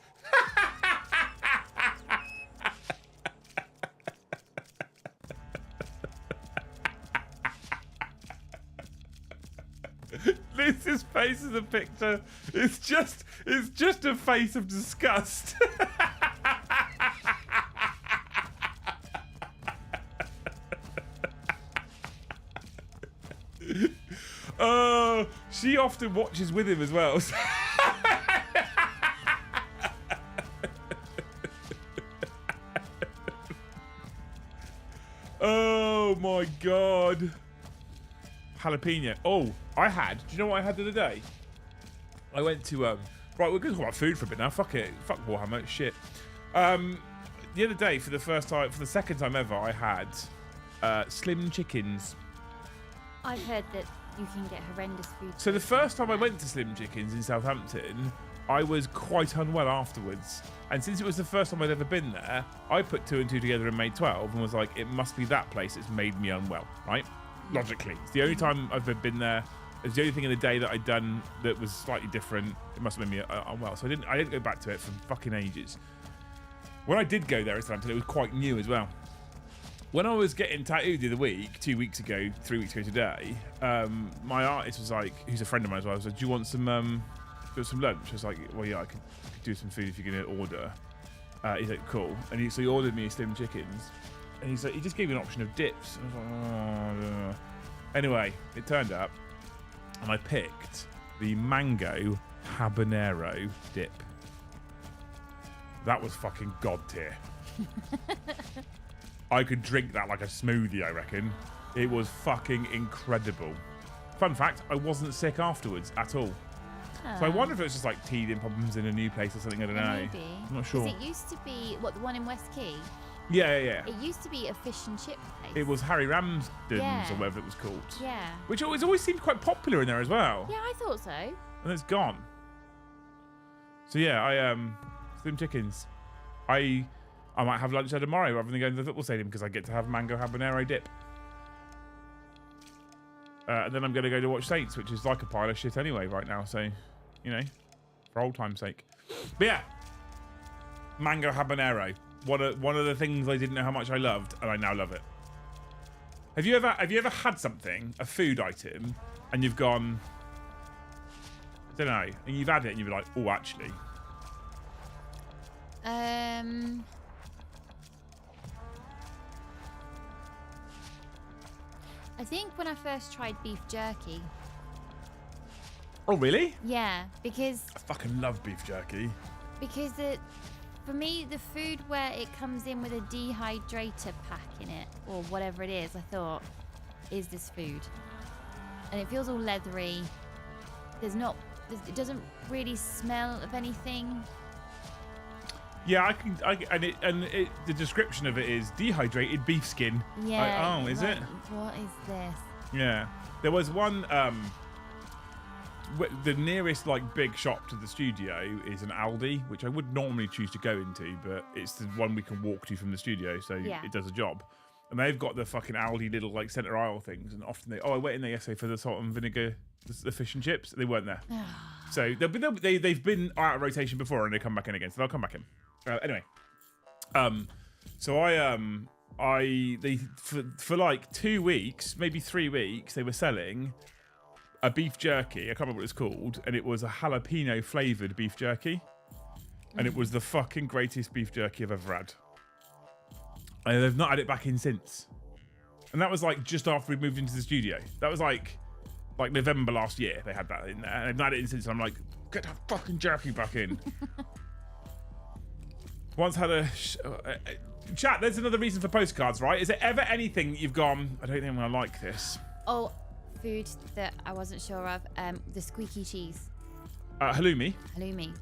Lisa's face in the picture. It's just a face of disgust. Oh, she often watches with him as well. Oh my god. Jalapeno. Oh, I had. Do you know what I had the other day? I went to right. We're going to talk about food for a bit now. Fuck it. Fuck Warhammer. Shit. The other day, for the second time ever, I had slim chickens. I've heard that you can get horrendous food. So the first time I went to Slim Chickens in Southampton, I was quite unwell afterwards. And since it was the first time I'd ever been there, I put 2 and 2 together and made 12 and was like, it must be that place that's made me unwell, right? Logically. It's the only time I've ever been there. It's the only thing in the day that I'd done that was slightly different. It must have made me unwell. So I didn't go back to it for fucking ages. When I did go there in Southampton, it was quite new as well. When I was getting tattooed the other week, 2 weeks ago, 3 weeks ago today, my artist was like, who's a friend of mine as well, I was like, do you want some lunch? I was like, well, yeah, I could do some food if you're going to order. He's like, cool. And so he ordered me slim chickens. And he's like, he just gave me an option of dips. I was like, oh. Anyway, it turned up, and I picked the mango habanero dip. That was fucking god tier. I could drink that like a smoothie, I reckon. It was fucking incredible. Fun fact, I wasn't sick afterwards at all. So I wonder if it was just like teething problems in a new place or something, I don't know. Maybe. I'm not sure. Because it used to be, what, the one in West Quay? Yeah. It used to be a fish and chip place. It was Harry Ramsden's or whatever it was called. Yeah. Which always seemed quite popular in there as well. Yeah, I thought so. And it's gone. So yeah, slim chickens. I might have lunch there tomorrow rather than going to the football stadium because I get to have mango habanero dip. And then I'm going to go to watch Saints, which is like a pile of shit anyway right now. So, you know, for old time's sake. But yeah, mango habanero. One of the things I didn't know how much I loved, and I now love it. Have you ever had something, a food item, and you've gone, I don't know, and you've had it and you've been like, oh, actually. I think when I first tried beef jerky. Oh, really? Yeah, because I fucking love beef jerky. for me, the food where it comes in with a dehydrator pack in it, or whatever it is, I thought, is this food. And it feels all leathery. It doesn't really smell of anything. Yeah, the description of it is dehydrated beef skin. Yeah. Like, oh, is it? What is this? Yeah. There was one, the nearest like big shop to the studio is an Aldi, which I would normally choose to go into, but it's the one we can walk to from the studio, so it does a job. And they've got the fucking Aldi little like centre aisle things, and often I went in there yesterday for the salt and vinegar, the fish and chips. They weren't there, so they've been out of rotation before, and they come back in again, so they'll come back in. Anyway, so for like 2 weeks, maybe 3 weeks, they were selling a beef jerky. I can't remember what it's called, and it was a jalapeno flavored beef jerky, and it was the fucking greatest beef jerky I've ever had. And they've not had it back in since, and that was like just after we moved into the studio. That was like November last year. They had that in there, and they've not had it in since. I'm like, get that fucking jerky back in. Once had a chat. There's another reason for postcards, right? Is there ever anything that you've gone, I don't think I'm gonna like this? Oh, food that I wasn't sure of. The squeaky cheese. Halloumi. Halloumi.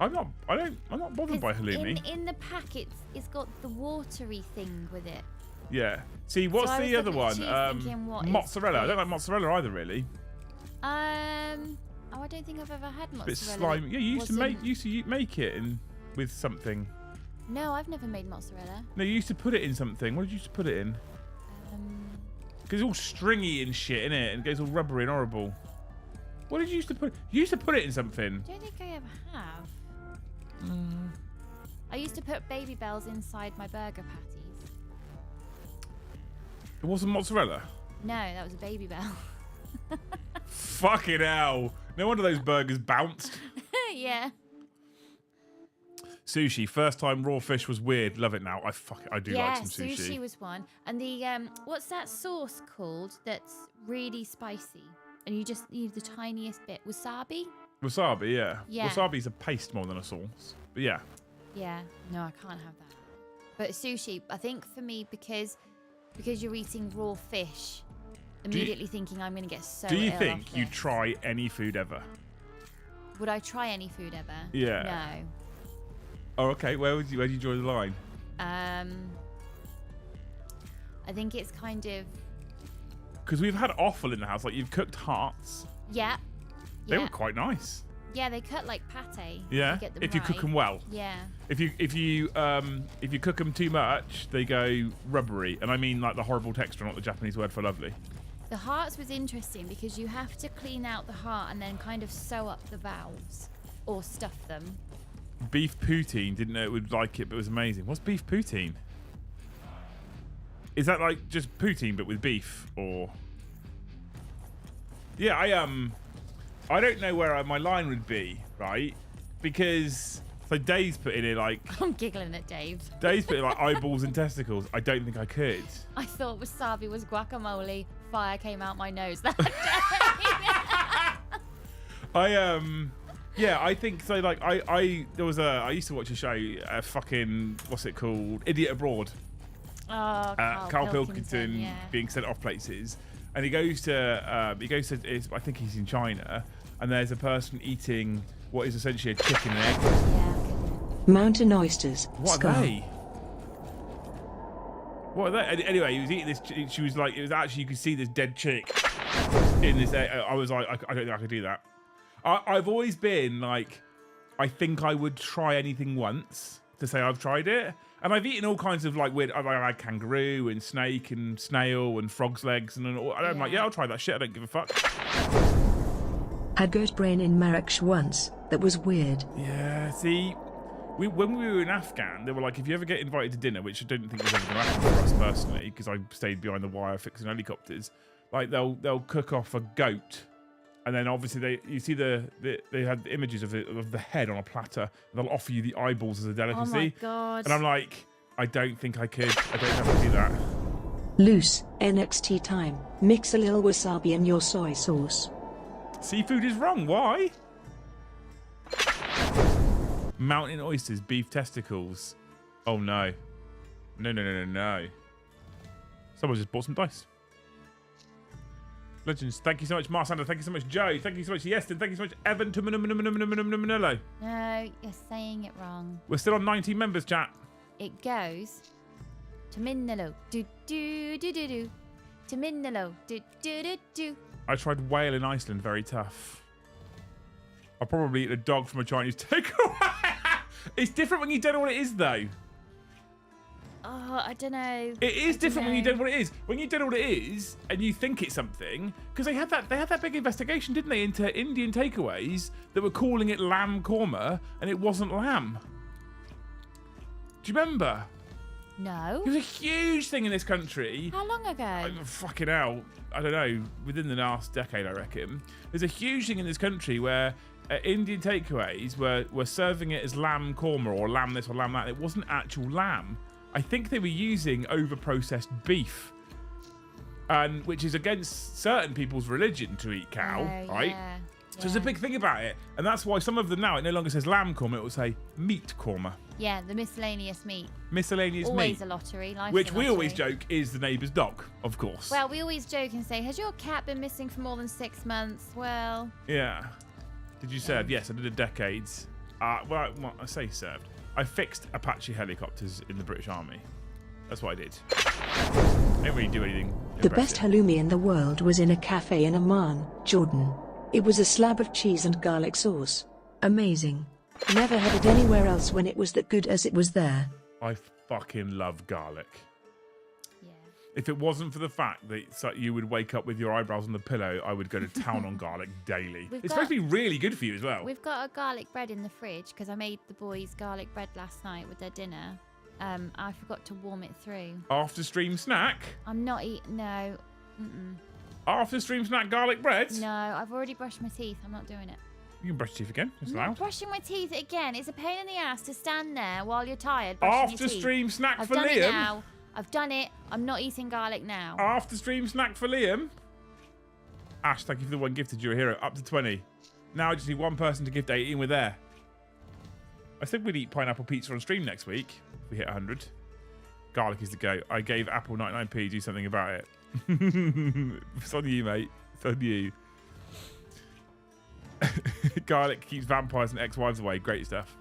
I'm not bothered by halloumi. In the pack, it's got the watery thing with it. Yeah. See, what's the other one? Mozzarella. I don't like mozzarella either, really. Oh, I don't think I've ever had mozzarella. Bit slimy. Yeah, you used to make it with something. No, I've never made mozzarella. No, you used to put it in something. What did you used to put it in? Because it's all stringy and shit, innit? And it goes all rubbery and horrible. What did you used to put? You used to put it in something. I don't think I ever have. I used to put baby bells inside my burger patties. It wasn't mozzarella? No, that was a baby bell. Fucking hell. No wonder those burgers bounced. Yeah. Sushi. First time raw fish was weird. Love it now. I do like some sushi. Yeah, sushi was one. And the, what's that sauce called that's really spicy? And you just need the tiniest bit. Wasabi? Wasabi, yeah. Yeah. Wasabi's a paste more than a sauce. But yeah. Yeah. No, I can't have that. But sushi, I think for me, because you're eating raw fish, immediately thinking I'm going to get so ill. Do you think you'd try any food ever? Would I try any food ever? Yeah. No. Oh, okay. Where do you draw the line? I think it's kind of... Because we've had offal in the house. Like, you've cooked hearts. Yeah. They were quite nice. Yeah, they cut like pate. Yeah, if you cook them well. Yeah. If you cook them too much, they go rubbery, and I mean like the horrible texture, not the Japanese word for lovely. The hearts was interesting because you have to clean out the heart and then kind of sew up the valves or stuff them. Beef poutine, didn't know it would like it, but it was amazing. What's beef poutine? Is that like just poutine but with beef, or? Yeah, I don't know where my line would be, right? Because so Dave's put in it like I'm giggling at Dave. Dave's put in like eyeballs and testicles. I don't think I could. I thought wasabi was guacamole. Fire came out my nose that day. Yeah, I think so. Like I used to watch a show, fucking what's it called? Idiot Abroad. Oh, Carl Pilkington being sent off places, and he goes to I think he's in China, and there's a person eating what is essentially a chicken and egg. Yeah. Mountain oysters. What are they? What are they? Anyway, he was eating this. She was like, it was actually, you could see this dead chick in this. I was like, I don't think I could do that. I've always been like, I think I would try anything once to say I've tried it. And I've eaten all kinds of like weird. I've had kangaroo and snake and snail and frog's legs, and I'm like, yeah, I'll try that shit. I don't give a fuck. Had goat brain in Marrakesh once. That was weird. Yeah, see, when we were in Afghan, they were like, if you ever get invited to dinner, which I don't think was ever going to happen for us personally, because I stayed behind the wire fixing helicopters. Like they'll cook off a goat. And then obviously they had images of the head on a platter. And they'll offer you the eyeballs as a delicacy. Oh my God. And I'm like, I don't think I could. I don't have to do that. Loose NXT time. Mix a little wasabi in your soy sauce. Seafood is wrong. Why? Mountain oysters, beef testicles. Oh no. No. Someone just bought some dice. Legends, thank you so much, Marsander. Thank you so much, Joe. Thank you so much, Yeston. Thank you so much, Evan. No, you're saying it wrong. We're still on 19 members, chat. It goes to Minnalo. Do do do do do. To Minnalo. Do do do do. I tried whale in Iceland. Very tough. I'll probably eat a dog from a Chinese takeaway. It's different when you don't know what it is, though. Oh, I don't know. It is different when you don't know what it is. When you don't know what it is and you think it's something, because they had that big investigation, didn't they, into Indian takeaways that were calling it lamb korma, and it wasn't lamb. Do you remember? No. It was a huge thing in this country. How long ago? Fucking hell. I don't know. Within the last decade, I reckon. There's a huge thing in this country where Indian takeaways were serving it as lamb korma or lamb this or lamb that. It wasn't actual lamb. I think they were using over-processed beef, and which is against certain people's religion to eat cow, right? Yeah. So there's a big thing about it, and that's why some of them now, it no longer says lamb korma, it will say meat korma. Yeah, the miscellaneous meat. Miscellaneous always meat. A lottery. Life's which a we lottery. always joke is the neighbour's dog, of course. Well, we always joke and say, has your cat been missing for more than 6 months? Well... Yeah. Did you serve? Yes, I did a decades. Well, I say served. I fixed Apache helicopters in the British Army. That's what I did. I didn't really do anything The best halloumi in the world was in a cafe in Amman, Jordan. It was a slab of cheese and garlic sauce. Amazing. Never had it anywhere else when it was that good as it was there. I fucking love garlic. Yeah. If it wasn't for the fact that you would wake up with your eyebrows on the pillow, I would go to town on garlic daily. It's supposed to be really good for you as well. We've got a garlic bread in the fridge because I made the boys garlic bread last night with their dinner. I forgot to warm it through. After stream snack? I'm not eating... No. Mm-mm. After stream snack garlic bread? No, I've already brushed my teeth. I'm not doing it. You can brush your teeth again. It's I'm loud. not brushing my teeth again. It's a pain in the ass to stand there while you're tired brushing After your teeth. stream snack I've for done Liam? it now. I've done it. I'm not eating garlic now. After stream snack for Liam? Ash, thank you for the one gifted. You're a hero. Up to 20. Now I just need one person to gift 18 with there. I said we'd eat pineapple pizza on stream next week if we hit 100. Garlic is the go. I gave Apple 99p. Do something about it. It's on you, mate. It's on you. Garlic keeps vampires and ex-wives away. Great stuff.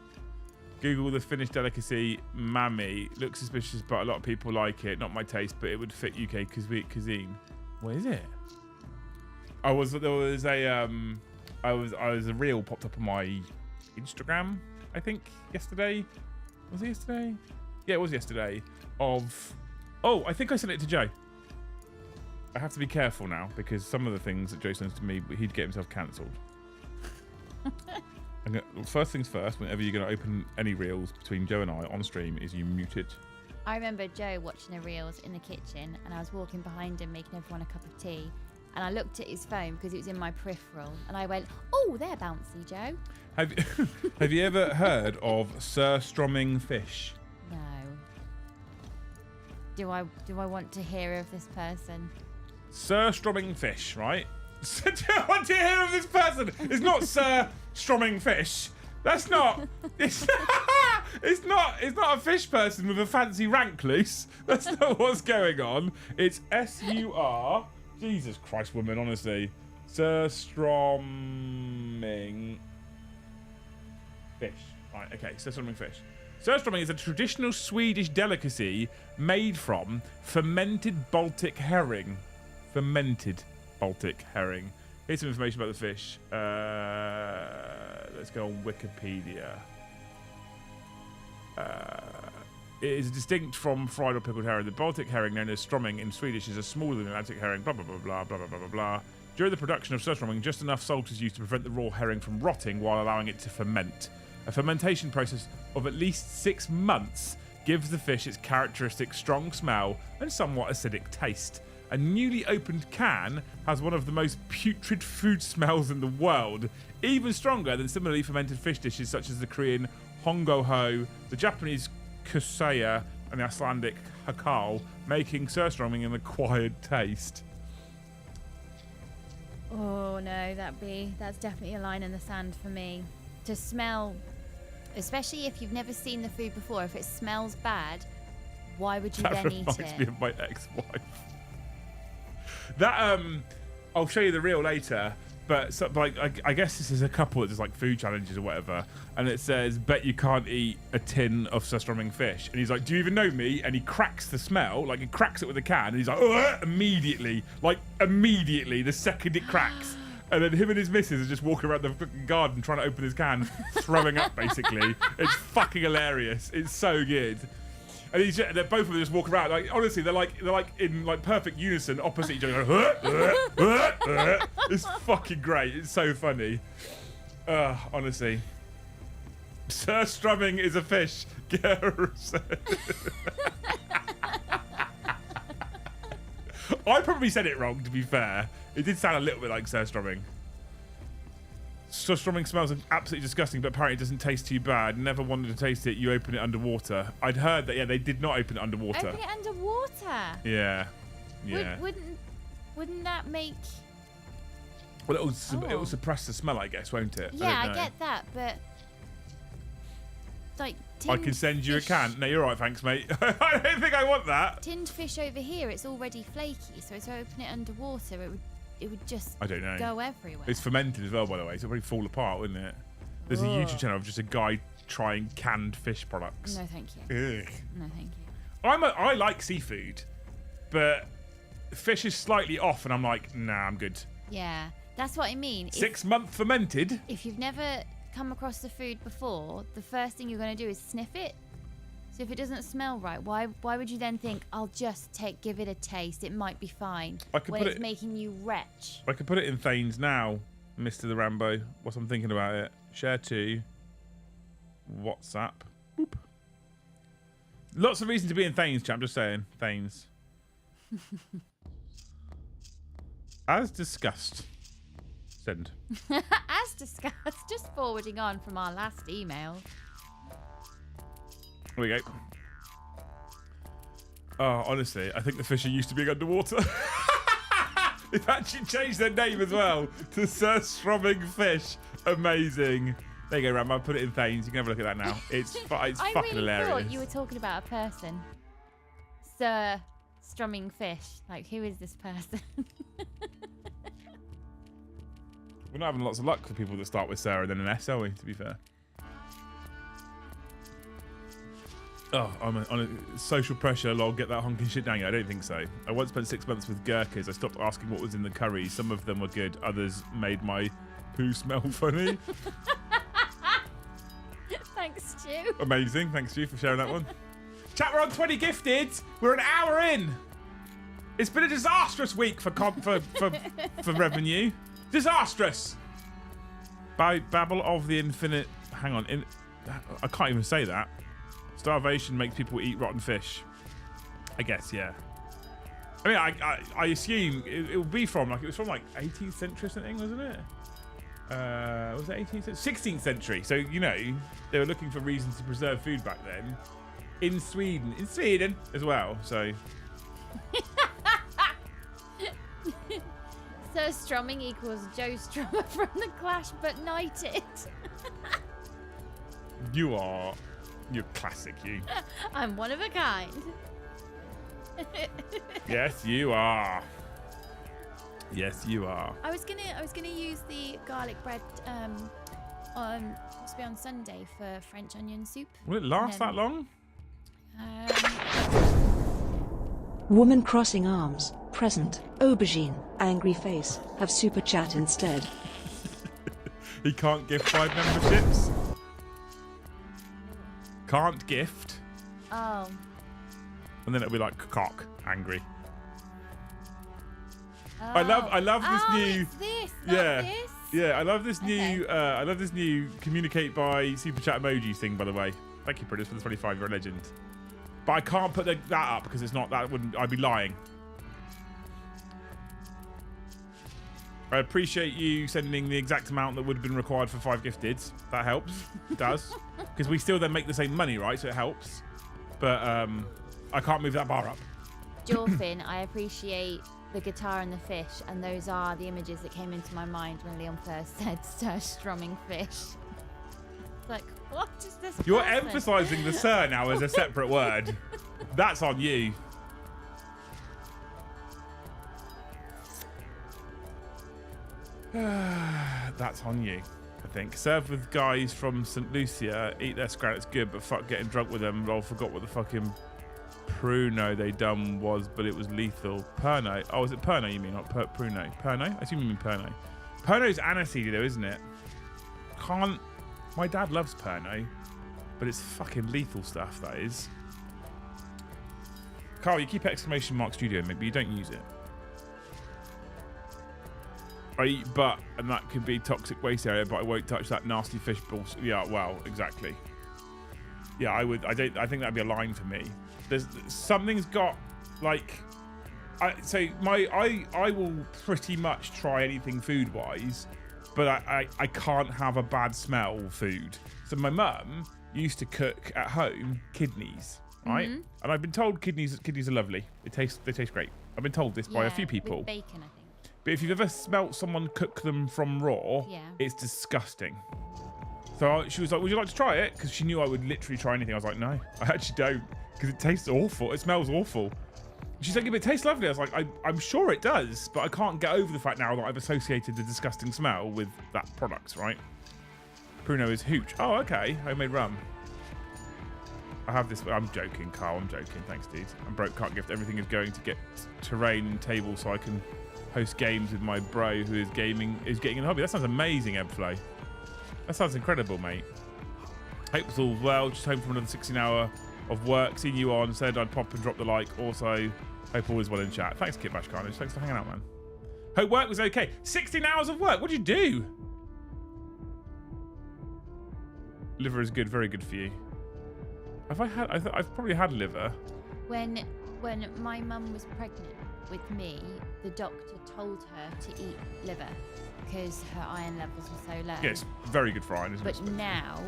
Google the Finnish delicacy Mami. Looks suspicious, but a lot of people like it. Not my taste, but it would fit UK cuisine. What is it? There was a reel popped up on my Instagram, I think, yesterday. Was it yesterday? Yeah, it was yesterday. I think I sent it to Joe. I have to be careful now because some of the things that Joe sends to me, he'd get himself cancelled. First things first, whenever you're going to open any reels between Joe and I on stream, is you mute it. I remember Joe watching the reels in the kitchen and I was walking behind him making everyone a cup of tea and I looked at his phone because it was in my peripheral and I went, oh, they're bouncy, Joe. Have you ever heard of surströmming fish? No. Do I want to hear of this person? Surströmming fish, right? Do I want to hear of this person? It's not surströmming fish. That's not. It's not a fish person with a fancy rank loose. That's not what's going on. It's S-U-R. Jesus Christ, woman, honestly. Surströmming fish. Right, okay, surströmming fish. Surströmming is a traditional Swedish delicacy made from fermented Baltic herring. Fermented Baltic herring. Here's some information about the fish. Let's go on Wikipedia. It is distinct from fried or pickled herring. The Baltic herring, known as strömming in Swedish, is a smaller than Atlantic herring. Blah blah blah blah blah blah blah blah. During the production of surströmming, just enough salt is used to prevent the raw herring from rotting while allowing it to ferment. A fermentation process of at least 6 months gives the fish its characteristic strong smell and somewhat acidic taste. A newly opened can has one of the most putrid food smells in the world, even stronger than similarly fermented fish dishes such as the Korean hongoho, the Japanese kusaya, and the Icelandic hakal, making surströmming an acquired taste. Oh no, that's definitely a line in the sand for me. To smell, especially if you've never seen the food before, if it smells bad, why would you That then eat reminds it? me of my ex-wife. That I'll show you the reel later. But so, like, I guess this is a couple that does like food challenges or whatever, and it says, "Bet you can't eat a tin of surströmming fish." And he's like, "Do you even know me?" And he cracks the smell, like he cracks it with a can, and he's like, "Ugh," immediately, the second it cracks. And then him and his missus are just walking around the fucking garden trying to open his can, throwing up basically. It's fucking hilarious. It's so good. And they're both of them just walk around. Like honestly, they're like in like perfect unison, opposite each other. It's fucking great. It's so funny. Honestly, surströmming is a fish. Gareth said. I probably said it wrong. To be fair, it did sound a little bit like surströmming. Surströmming smells absolutely disgusting, but apparently it doesn't taste too bad. Never wanted to taste it. You open it underwater. I'd heard that. Yeah, they did not open it underwater. Open it underwater. Yeah. Wouldn't that make? Well, it will suppress the smell, I guess, won't it? Yeah, I get that, but like. I can send you a can. No, you're all right, thanks, mate. I don't think I want that. Tinned fish over here, it's already flaky, so if I open it underwater, it would just I don't know. go everywhere. It's fermented as well, by the way, so it'll probably fall apart, wouldn't it? There's a YouTube channel of just a guy trying canned fish products. No, thank you. Ugh. No, thank you. I like seafood, but fish is slightly off, and I'm like, nah, I'm good. Yeah, that's what I mean. 6 month fermented. If you've never come across the food before, the first thing you're going to do is sniff it. So if it doesn't smell right, why would you then think, I'll just give it a taste, it might be fine, when it's making you retch? I could put it in Thanes now, Mr. the Rambo. What I'm thinking about it. Share to WhatsApp. Boop. Lots of reason to be in Thanes, chat. I'm just saying. Thanes. As discussed. Send. As discussed, just forwarding on from our last email. Here we go. Oh, honestly, I think the fish are used to being underwater. They've actually changed their name as well to surströmming fish. Amazing. There you go, Ram. I'll put it in Thanes. You can have a look at that now. It's fucking hilarious. I thought you were talking about a person. Surströmming fish. Like, who is this person? We're not having lots of luck for people that start with Sarah and then an S, are we, to be fair? Oh, I'm on a social pressure, lol, get that honking shit down. Yeah, I don't think so. I once spent 6 months with Gurkhas. I stopped asking what was in the curry. Some of them were good. Others made my poo smell funny. Thanks, Stu. Amazing. Thanks, Stu, for sharing that one. Chat, we're on 20 gifted. We're an hour in. It's been a disastrous week for revenue. Disastrous. By Babble of the Infinite. Hang on. I can't even say that. Starvation makes people eat rotten fish. I guess, yeah. I mean, I assume it will be from it was from 18th century or something, wasn't it? Was it 18th century? 16th century. So, you know, they were looking for reasons to preserve food back then. In Sweden as well. So. Surströmming equals Joe Strummer from The Clash, but knighted. You're classic, you. I'm one of a kind. Yes, you are. Yes, you are. I was gonna use the garlic bread supposed to be on Sunday for French onion soup. Will it last that long? Woman crossing arms, present, aubergine, angry face, have super chat instead. He can't gift 5 memberships. Can't gift. Oh. And then it'll be like cock, angry. Oh. I love this new. It's this, yeah. this? Yeah, I love this new. I love this new communicate by super chat emojis thing. By the way, thank you, Prentice, for the 25. You're a legend. But I can't put that up because it's not. That wouldn't. I'd be lying. I appreciate you sending the exact amount that would have been required for 5 gifted. That helps. It does. Because we still then make the same money, right? So it helps. But I can't move that bar up. Jorfin, I appreciate the guitar and the fish, and those are the images that came into my mind when Leon first said strumming fish. It's like, what is this? You're person? emphasising the sir now as a separate word. That's on you. That's on you, I think. Serve with guys from St. Lucia. Eat their scrat, it's good, but fuck getting drunk with them. I forgot what the fucking pruno they done was, but it was lethal. Perno. Oh, is it Perno you mean? Not pruno. Perno? I assume you mean Perno. Perno's aniseed though, isn't it? Can't... My dad loves Perno, but it's fucking lethal stuff, that is. Carl, you keep exclamation mark studio, maybe you don't use it. I eat butt, and that could be toxic waste area, but I won't touch that nasty fish balls. Yeah, well, exactly. Yeah, I would. I think that'd be a line for me. There's something's got like. I will pretty much try anything food wise, but I can't have a bad smell food. So my mum used to cook at home kidneys, right? Mm-hmm. And I've been told kidneys are lovely. They taste great. I've been told this by a few people. With bacon, I think. But if you've ever smelt someone cook them from raw, it's disgusting. So she was like, would you like to try it? Because she knew I would literally try anything. I was like, no, I actually don't. Because it tastes awful. It smells awful. She's like, yeah, but it tastes lovely. I was like, I'm sure it does, but I can't get over the fact now that I've associated the disgusting smell with that product, right? Pruno is hooch. Oh, okay. Homemade rum. I have this. I'm joking, Carl. I'm joking. Thanks, dude. I'm broke. Can't gift. Everything is going to get terrain and table so I can host games with my bro who is getting in the hobby. That sounds amazing, Ebflow. That sounds incredible, mate. Hope it's all well. Just home from another 16-hour of work. Seen you on. Said I'd pop and drop the like. Also, hope all is well in chat. Thanks, Kit Bash Carnage. Thanks for hanging out, man. Hope work was okay. 16 hours of work. What'd you do? Liver is good. Very good for you. Have I had? I've probably had liver. When my mum was pregnant with me, the doctor told her to eat liver because her iron levels were so low. Yeah, it's very good for iron, isn't it? But now,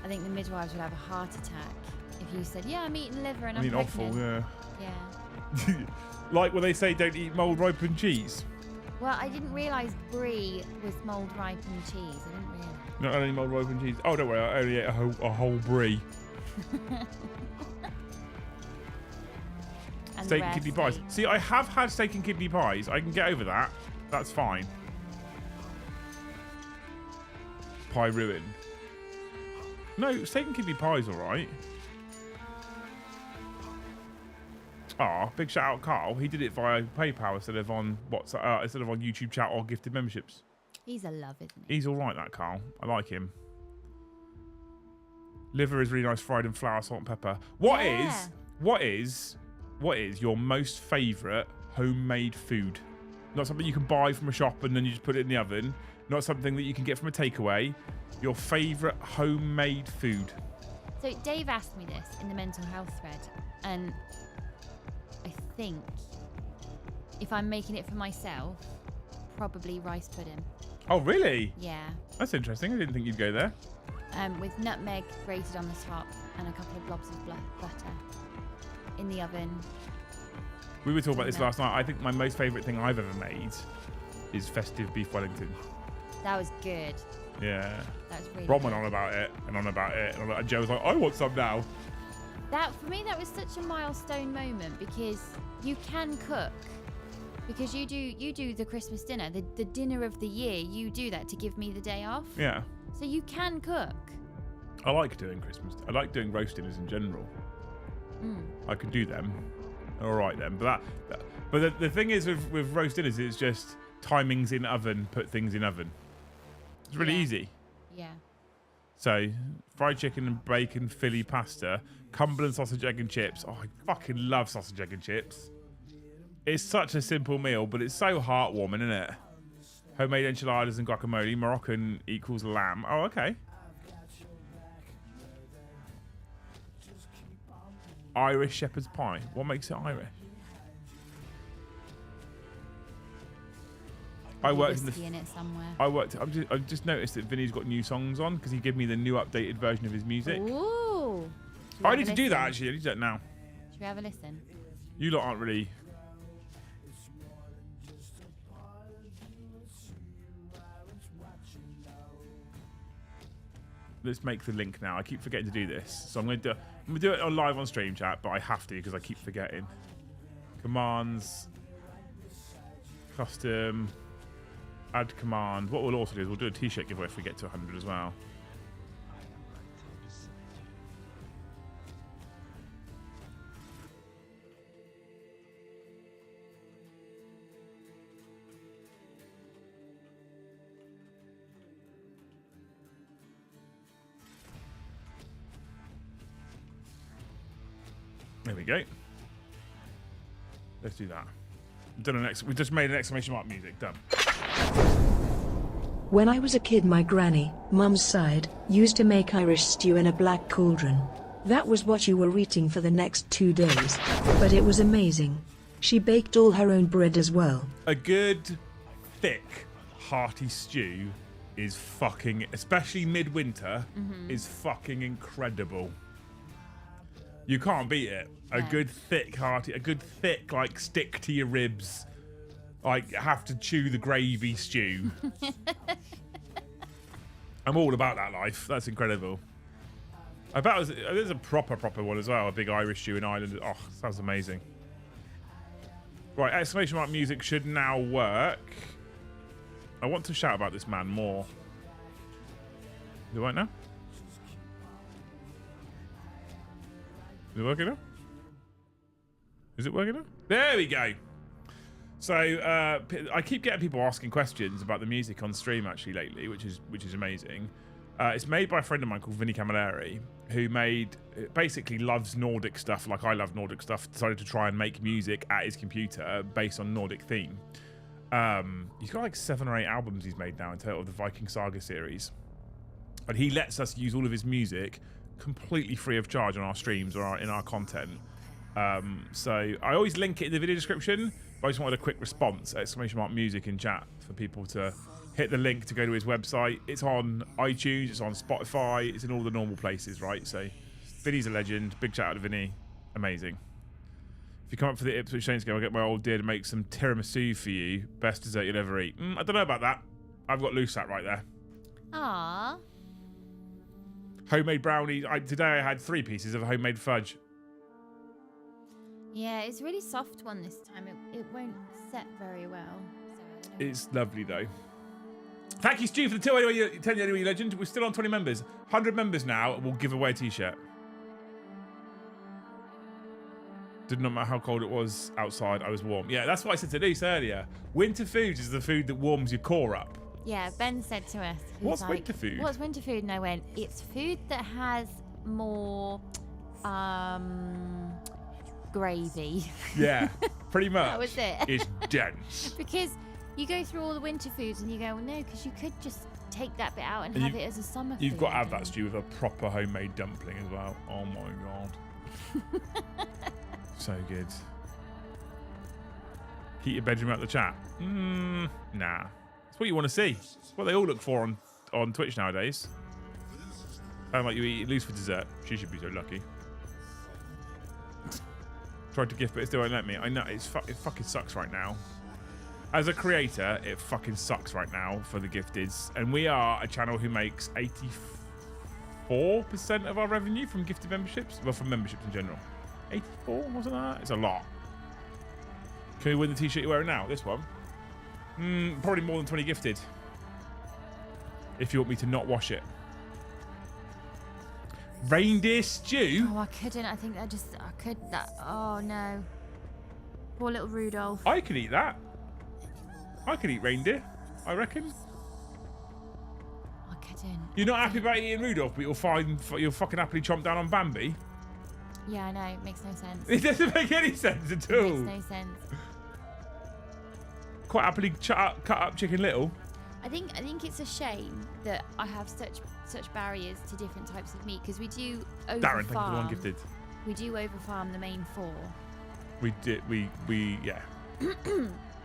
I think the midwives would have a heart attack if you said, "Yeah, I'm eating liver and I'm pregnant." Awful, yeah. Yeah. Like when they say don't eat mould ripened cheese. Well, I didn't realise brie was mould ripened cheese. I didn't realise. Not only mould ripened cheese. Oh, don't worry, I only ate a whole brie. Steak and kidney pies. See, I have had steak and kidney pies. I can get over that. That's fine. Pie ruin. No, steak and kidney pie's alright. Ah, big shout out Carl. He did it via PayPal instead of on instead of on YouTube chat or gifted memberships. He's a love, isn't he? He's alright, that Carl. I like him. Liver is really nice, fried in flour, salt and pepper. What is your most favourite homemade food? Not something you can buy from a shop and then you just put it in the oven. Not something that you can get from a takeaway. Your favourite homemade food. So Dave asked me this in the mental health thread, and I think if I'm making it for myself, probably rice pudding. Oh, really? Yeah. That's interesting. I didn't think you'd go there. With nutmeg grated on the top and a couple of blobs of butter in the oven. We were talking about this last night. I think my most favourite thing I've ever made is festive beef Wellington. That was good. Yeah. That was really Ron good. went on about it and on about it. And Joe was like, I want some now. That, for me, that was such a milestone moment because you can cook. Because you do the Christmas dinner, the dinner of the year, you do that to give me the day off. Yeah. So you can cook. I like doing Christmas. I like doing roast dinners in general. I could do them. All right then. But the thing is with roast dinners, it's just timings in oven, put things in oven. It's really easy. Yeah. So fried chicken and bacon, Philly pasta, Cumberland sausage, egg and chips. Oh, I fucking love sausage, egg and chips. It's such a simple meal, but it's so heartwarming, isn't it? Homemade enchiladas and guacamole. Moroccan equals lamb. Oh, okay. Irish shepherd's pie. What makes it Irish? I worked in it somewhere. I've just noticed that Vinny's got new songs on because he gave me the new updated version of his music. Ooh. I need to do that actually. I need to do that now. Should we have a listen? You lot aren't really. let's make the link now. I keep forgetting to do this, so I'm going to do it on live on stream chat, but I have to because I keep forgetting. Commands, custom, add command. What we'll also do is we'll do a t-shirt giveaway if we get to 100 as well. There we go. Let's do that. We just made an exclamation mark music. Done. When I was a kid, my granny, mum's side, used to make Irish stew in a black cauldron. That was what you were eating for the next 2 days. But it was amazing. She baked all her own bread as well. A good, thick, hearty stew is fucking, especially midwinter, is fucking incredible. You can't beat it. A good thick hearty, a good thick like stick to your ribs, like have to chew the gravy stew. I'm all about that life. That's incredible. I bet there's a proper one as well. A big Irish stew in Ireland. Oh, sounds amazing. Right, exclamation mark music should now work. I want to shout about this man more. Is it right now? Is it working now? Is it working now? There we go. So I keep getting people asking questions about the music on stream actually lately, which is amazing. It's made by a friend of mine called Vinny Camilleri, who basically loves Nordic stuff like I love Nordic stuff. Decided to try and make music at his computer based on Nordic theme. He's got like 7 or 8 albums he's made now in total of the Viking Saga series, and he lets us use all of his music completely free of charge on our streams or in our content. So I always link it in the video description, but I just wanted a quick response, exclamation mark music in chat, for people to hit the link to go to his website. It's on iTunes, it's on Spotify, it's in all the normal places, right? So Vinny's a legend. Big shout out to Vinny. Amazing. If you come up for the Ipswich Saints game, I'll get my old dear to make some tiramisu for you. Best dessert you'll ever eat. I don't know about that. I've got loose that right there. Aww. Homemade brownies. Today I had 3 pieces of homemade fudge. Yeah, it's a really soft one this time. It won't set very well. So it's lovely though. Thank you, Stu, for the 10 anyway, legend. We're still on 20 members. 100 members now. We'll give away a t-shirt. Did not matter how cold it was outside. I was warm. Yeah, that's what I said to Lise earlier. Winter foods is the food that warms your core up. Yeah, Ben said to us, what's winter food? What's winter food? And I went, it's food that has more gravy. Yeah, pretty much. That was it. It's dense. Because you go through all the winter foods and you go, well, no, because you could just take that bit out and have it as a summer food. You've got to have that stew with a proper homemade dumpling as well. Oh my god. So good. Keep your bedroom out the chat. Nah. That's what you want to see. It's what they all look for on Twitch nowadays. Sound like you eat loose for dessert. She should be so lucky. Tried to gift, but it still won't let me. I know, it fucking sucks right now. As a creator, it fucking sucks right now for the gifteds. And we are a channel who makes 84% of our revenue from gifted memberships. Well, from memberships in general. 84, wasn't that? It's a lot. Can we win the t-shirt you're wearing now? This one? Probably more than 20 gifted. If you want me to not wash it. Reindeer stew? Oh, I couldn't. I think I could that. Oh, no. Poor little Rudolph. I could eat that. I could eat reindeer, I reckon. I couldn't. You're not happy about eating Rudolph, but you'll fucking happily chomp down on Bambi? Yeah, I know. It makes no sense. It doesn't make any sense at all. It makes no sense. Quite happily cut up Chicken Little. I think it's a shame that I have such barriers to different types of meat, because we do overfarm. Darren, thank you for the one gifted. We do overfarm the main 4. We did. We yeah.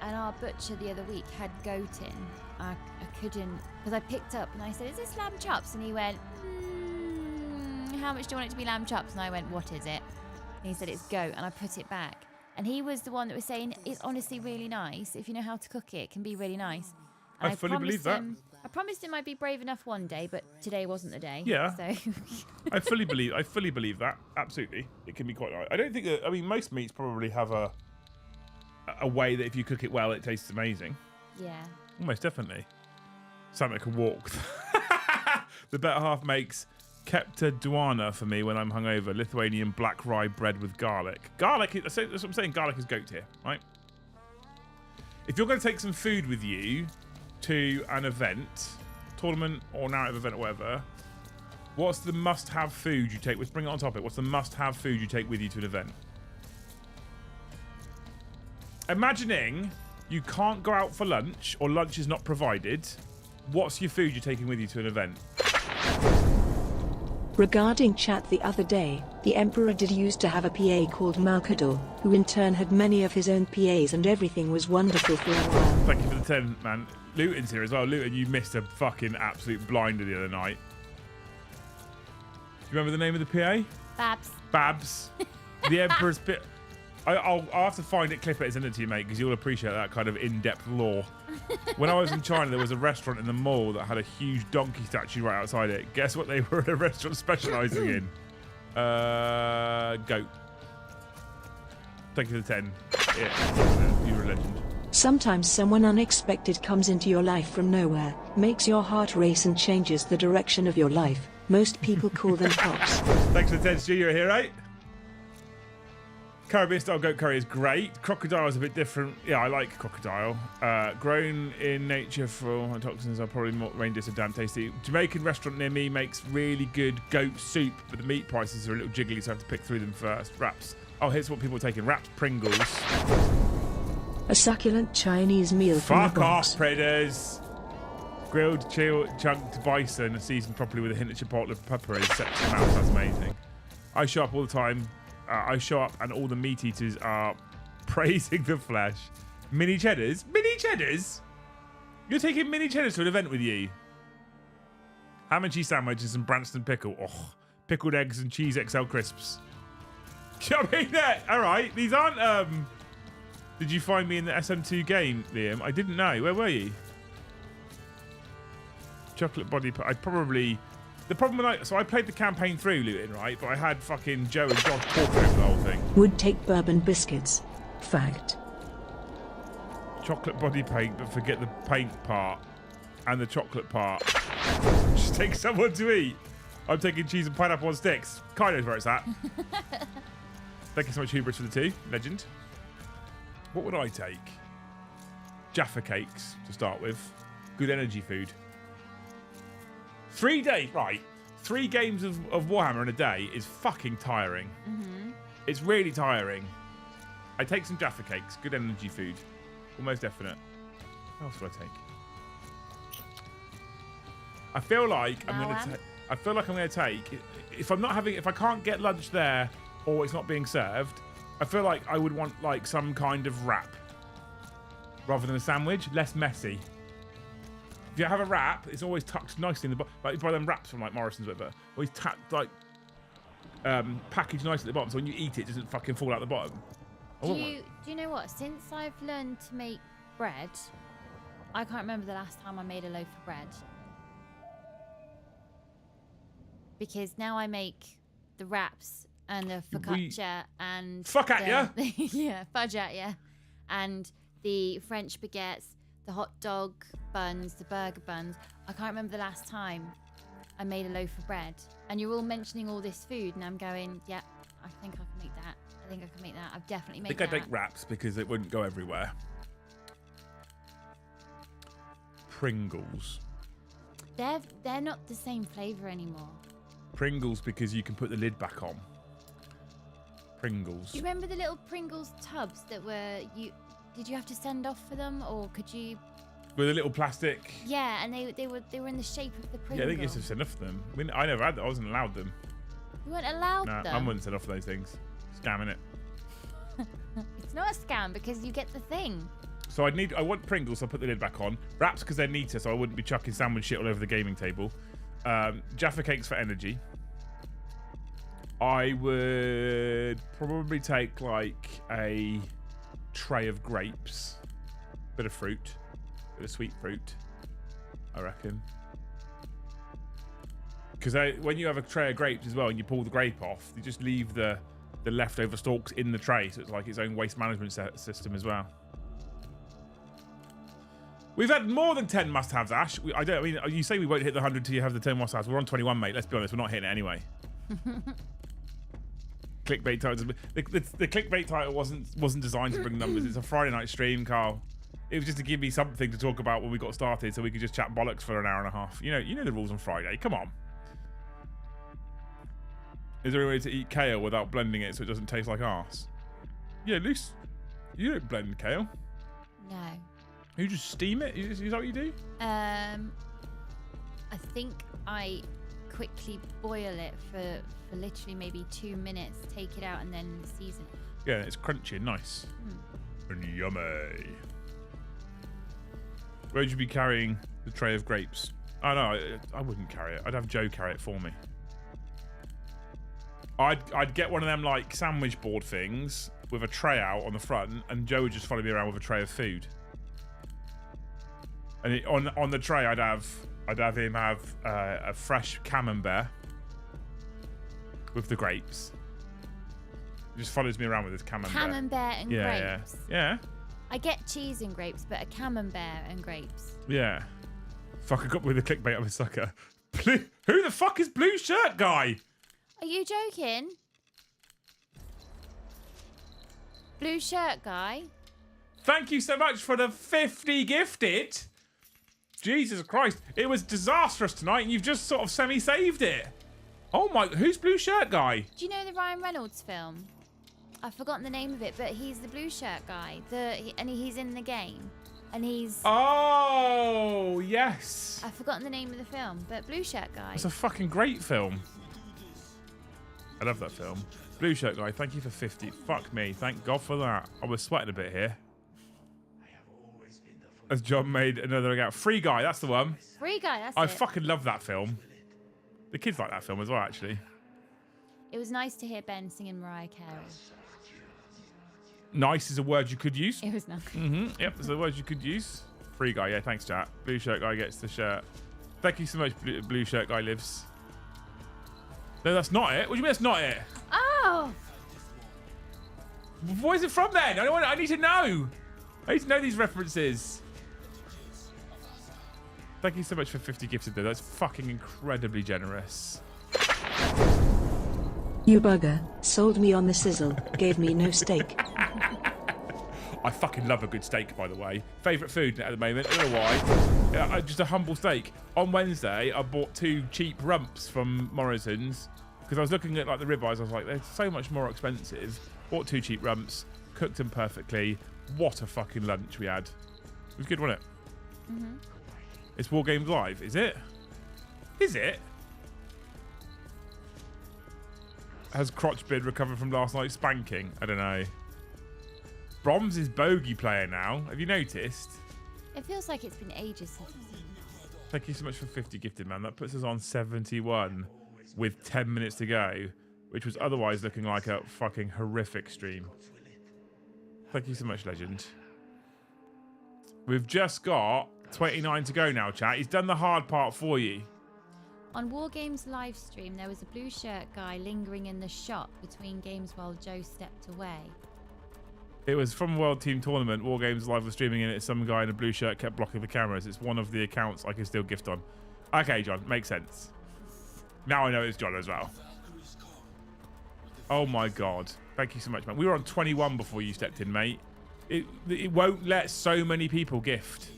And our butcher the other week had goat in. I couldn't, because I picked up and I said, "Is this lamb chops?" And he went, "How much do you want it to be lamb chops?" And I went, "What is it?" And he said, "It's goat." And I put it back. And he was the one that was saying, "It's honestly really nice. If you know how to cook it, it can be really nice." I fully believe that. I promised him I'd be brave enough one day, but today wasn't the day. Yeah. So I fully believe that. Absolutely. It can be quite nice. I don't think that, I mean, most meats probably have a way that if you cook it well, it tastes amazing. yeah. Almost definitely. Something I can walk. The better half makes kepta duana for me when I'm hungover. Lithuanian black rye bread with garlic. Garlic, that's what I'm saying. Garlic is goat here, right? If you're going to take some food with you to an event, tournament or narrative event or whatever, what's the must-have food you take? Let's bring it on topic. What's the must-have food you take with you to an event? Imagining you can't go out for lunch or lunch is not provided. What's your food you're taking with you to an event? Regarding chat the other day, the Emperor did used to have a PA called Malkador, who in turn had many of his own PAs and everything was wonderful for a while. Thank you for the 10, man. Luton's here as well. Luton, you missed a fucking absolute blinder the other night. Do you remember the name of the PA? Babs. Babs. The Emperor's bit. I'll have to find it, clip it, and send it to you, mate, because you'll appreciate that kind of in-depth lore. When I was in China, there was a restaurant in the mall that had a huge donkey statue right outside it. Guess what they were at a restaurant specialising in? Goat. Thank you for the 10. Yeah, you're a legend. Sometimes someone unexpected comes into your life from nowhere, makes your heart race and changes the direction of your life. Most people call them pops. Thanks for the 10, Stu. You're here, right? Caribbean style goat curry is great. Crocodile is a bit different. Yeah, I like crocodile. Grown in nature for toxins are probably more reindeer so damn tasty. Jamaican restaurant near me makes really good goat soup, but the meat prices are a little jiggly, so I have to pick through them first. Wraps. Oh, here's what people are taking. Wraps, Pringles. A succulent Chinese meal from Fuck the box. off, predators. Grilled, chunked bison, seasoned properly with a hint of chipotle pepper is set to mouth. That's amazing. I show up all the time. I show up and all the meat eaters are praising the flesh. Mini cheddars? Mini cheddars? You're taking mini cheddars to an event with you? Ham and cheese sandwiches and Branston pickle. Oh, pickled eggs and cheese XL crisps. I mean, all right. These aren't... Did you find me in the SM2 game, Liam? I didn't know. Where were you? Chocolate body... I probably... The problem with so I played the campaign through, Luton, right? But I had fucking Joe and Josh talking over the whole thing. Would take bourbon biscuits. Fact. Chocolate body paint, but forget the paint part and the chocolate part. Just take someone to eat. I'm taking cheese and pineapple on sticks. Kind of where it's at. Thank you so much, Hubris, for the 2. Legend. What would I take? Jaffa cakes to start with. Good energy food. 3 days, right? 3 games of Warhammer in a day is fucking tiring. Mm-hmm. It's really tiring. I take some Jaffa cakes, good energy food. Almost definite. What else would I take? I feel like I'm gonna take. If I can't get lunch there or it's not being served, I feel like I would want like some kind of wrap rather than a sandwich. Less messy. If you have a wrap, it's always tucked nicely in the bottom. Like you buy them wraps from like Morrison's or whatever. Always tucked like packaged nicely at the bottom, so when you eat it, it doesn't fucking fall out the bottom. Do you know what? Since I've learned to make bread, I can't remember the last time I made a loaf of bread. Because now I make the wraps and the focaccia and focaccia? Yeah, focaccia, and the French baguettes, the hot dog buns, the burger buns. I can't remember the last time I made a loaf of bread. And you're all mentioning all this food, and I'm going, yeah, I think I can make that. I think I can make that. I've definitely made that. I think I'd make wraps because it wouldn't go everywhere. Pringles. They're not the same flavour anymore. Pringles because you can put the lid back on. Pringles. Do you remember the little Pringles tubs that did you have to send off for them, or could you? With a little plastic. Yeah, and they were in the shape of the Pringles. Yeah, I think you used to send off for them. I mean, I never had them. I wasn't allowed them. You weren't allowed them? I wouldn't send off for those things. Scamming it. It's not a scam because you get the thing. So I want Pringles, so I put the lid back on. Wraps because they're neater, so I wouldn't be chucking sandwich shit all over the gaming table. Jaffa cakes for energy. I would probably take like a tray of grapes, bit of fruit, bit of sweet fruit, I reckon. Because when you have a tray of grapes as well and you pull the grape off, you just leave the leftover stalks in the tray, so it's like its own waste management system as well. We've had more than 10 must-haves, Ash. I mean, you say we won't hit the 100 till you have the 10 must-haves. We're on 21, mate. Let's be honest, we're not hitting it anyway. Clickbait titles. The clickbait title wasn't designed to bring numbers. It's a Friday night stream, Carl. It was just to give me something to talk about when we got started, so we could just chat bollocks for an hour and a half. You know the rules on Friday. Come on. Is there a way to eat kale without blending it so it doesn't taste like arse? Yeah, Luce, you don't blend kale. No. You just steam it? Is that what you do? I think I quickly boil it for literally maybe 2 minutes, take it out and then season it. Yeah, it's crunchy and nice. And yummy. Where would you be carrying the tray of grapes? Oh no, I wouldn't carry it. I'd have Joe carry it for me. I'd get one of them like sandwich board things with a tray out on the front, and Joe would just follow me around with a tray of food. And on the tray, I'd have him have a fresh camembert with the grapes. He just follows me around with his camembert. Camembert and grapes. Yeah. I get cheese and grapes, but a camembert and grapes. Yeah. Fuck, I got with the clickbait of a sucker. Who the fuck is Blue Shirt Guy? Are you joking? Blue Shirt Guy? Thank you so much for the 50 gifted. Jesus Christ. It was disastrous tonight and you've just sort of semi-saved it. Oh my, who's Blue Shirt Guy? Do you know the Ryan Reynolds film? I've forgotten the name of it, but he's the Blue Shirt Guy. And he's in the game. And he's... Oh, yes. I've forgotten the name of the film, but Blue Shirt Guy. It's a fucking great film. I love that film. Blue Shirt Guy, thank you for 50. Fuck me, thank God for that. I was sweating a bit here. As John made another account. Free Guy, that's the one. Free Guy, that's I it. fucking love that film. The kids like that film as well, actually. It was nice to hear Ben singing Mariah Carey. Nice is a word you could use. It was nice. Yep, it's a word you could use. Free Guy, yeah, thanks, chat. Blue Shirt Guy gets the shirt. Thank you so much, Blue Shirt Guy lives. No, that's not it. What do you mean that's not it? Oh! What is it from then? I need to know. I need to know these references. Thank you so much for 50 gifted though. That's fucking incredibly generous. You bugger, sold me on the sizzle, gave me no steak. I fucking love a good steak, by the way. Favourite food at the moment. I don't know why. Just a humble steak. On Wednesday, I bought 2 cheap rumps from Morrison's because I was looking at like the ribeyes. I was like, they're so much more expensive. Bought 2 cheap rumps, cooked them perfectly. What a fucking lunch we had. It was good, wasn't it? Mm-hmm. It's Wargames Live, is it? Is it? Has Crotchbeard recovered from last night's spanking? I don't know. Brom's is bogey player now. Have you noticed? It feels like it's been ages since I've seen this. Thank you so much for 50 gifted, man. That puts us on 71 with 10 minutes to go, which was otherwise looking like a fucking horrific stream. Thank you so much, legend. We've just got 29 to go now, chat. He's done the hard part for you. On Wargames live stream, there was a Blue Shirt Guy lingering in the shop between games while Joe stepped away. It was from World Team Tournament. Wargames Live was streaming in it. Some guy in a blue shirt kept blocking the cameras. It's one of the accounts I can still gift on. Okay, John. Makes sense. Now I know it's John as well. Oh, my God. Thank you so much, man. We were on 21 before you stepped in, mate. It won't let so many people gift.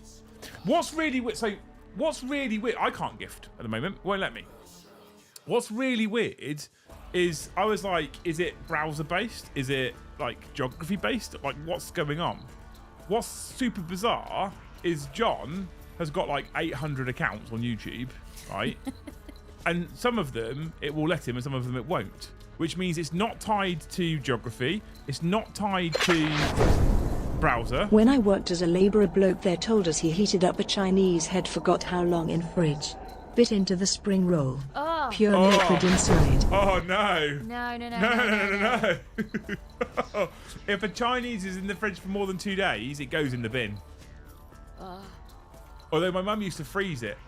What's really weird? So, what's really weird? I can't gift at the moment. Won't let me. What's really weird is I was like, is it browser based? Is it like geography based? Like, what's going on? What's super bizarre is John has got like 800 accounts on YouTube, right? And some of them it will let him and some of them it won't, which means it's not tied to geography. It's not tied to browser. When I worked as a labourer, bloke there told us he heated up a Chinese head, forgot how long in fridge. Bit into the spring roll. Oh. Pure liquid inside. Oh, no. No. If a Chinese is in the fridge for more than 2 days, it goes in the bin. Oh. Although my mum used to freeze it.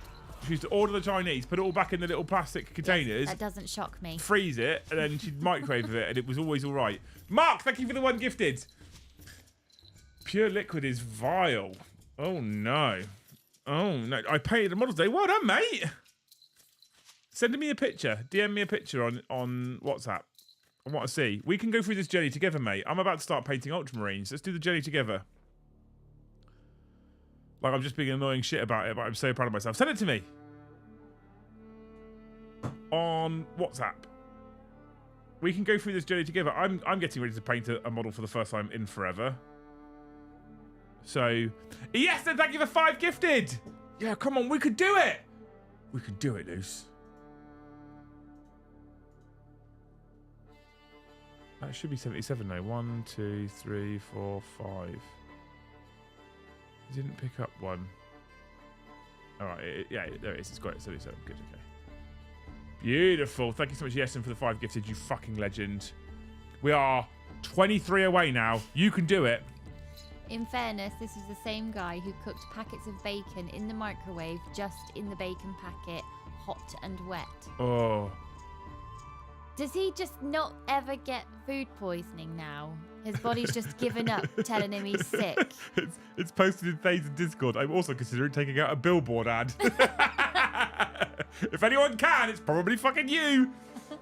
She used to order the Chinese, put it all back in the little plastic containers. That doesn't shock me. Freeze it, and then she'd microwave it, and it was always all right. Mark, thank you for the 1 gifted. Pure liquid is vile. Oh, no. Oh, no. I painted the model today. Well done, mate. Send me a picture. DM me a picture on WhatsApp. I want to see. We can go through this journey together, mate. I'm about to start painting Ultramarines. Let's do the journey together. Like, I'm just being annoying shit about it, but I'm so proud of myself. Send it to me. On WhatsApp. We can go through this journey together. I'm getting ready to paint a model for the first time in forever. So, yes, and thank you for 5 gifted. Yeah, come on, we could do it. We could do it, Luce. That should be 77 now. 1, 2, 3, 4, 5. He didn't pick up one. All right, yeah, there it is. It's got it. 77. Good, okay. Beautiful. Thank you so much, Yesin, for the 5 gifted. You fucking legend. We are 23 away now. You can do it. In fairness, this is the same guy who cooked packets of bacon in the microwave, just in the bacon packet, hot and wet. Oh. Does he just not ever get food poisoning now? His body's just given up, telling him he's sick. It's posted in Thane's Discord. I'm also considering taking out a billboard ad. If anyone can, it's probably fucking you.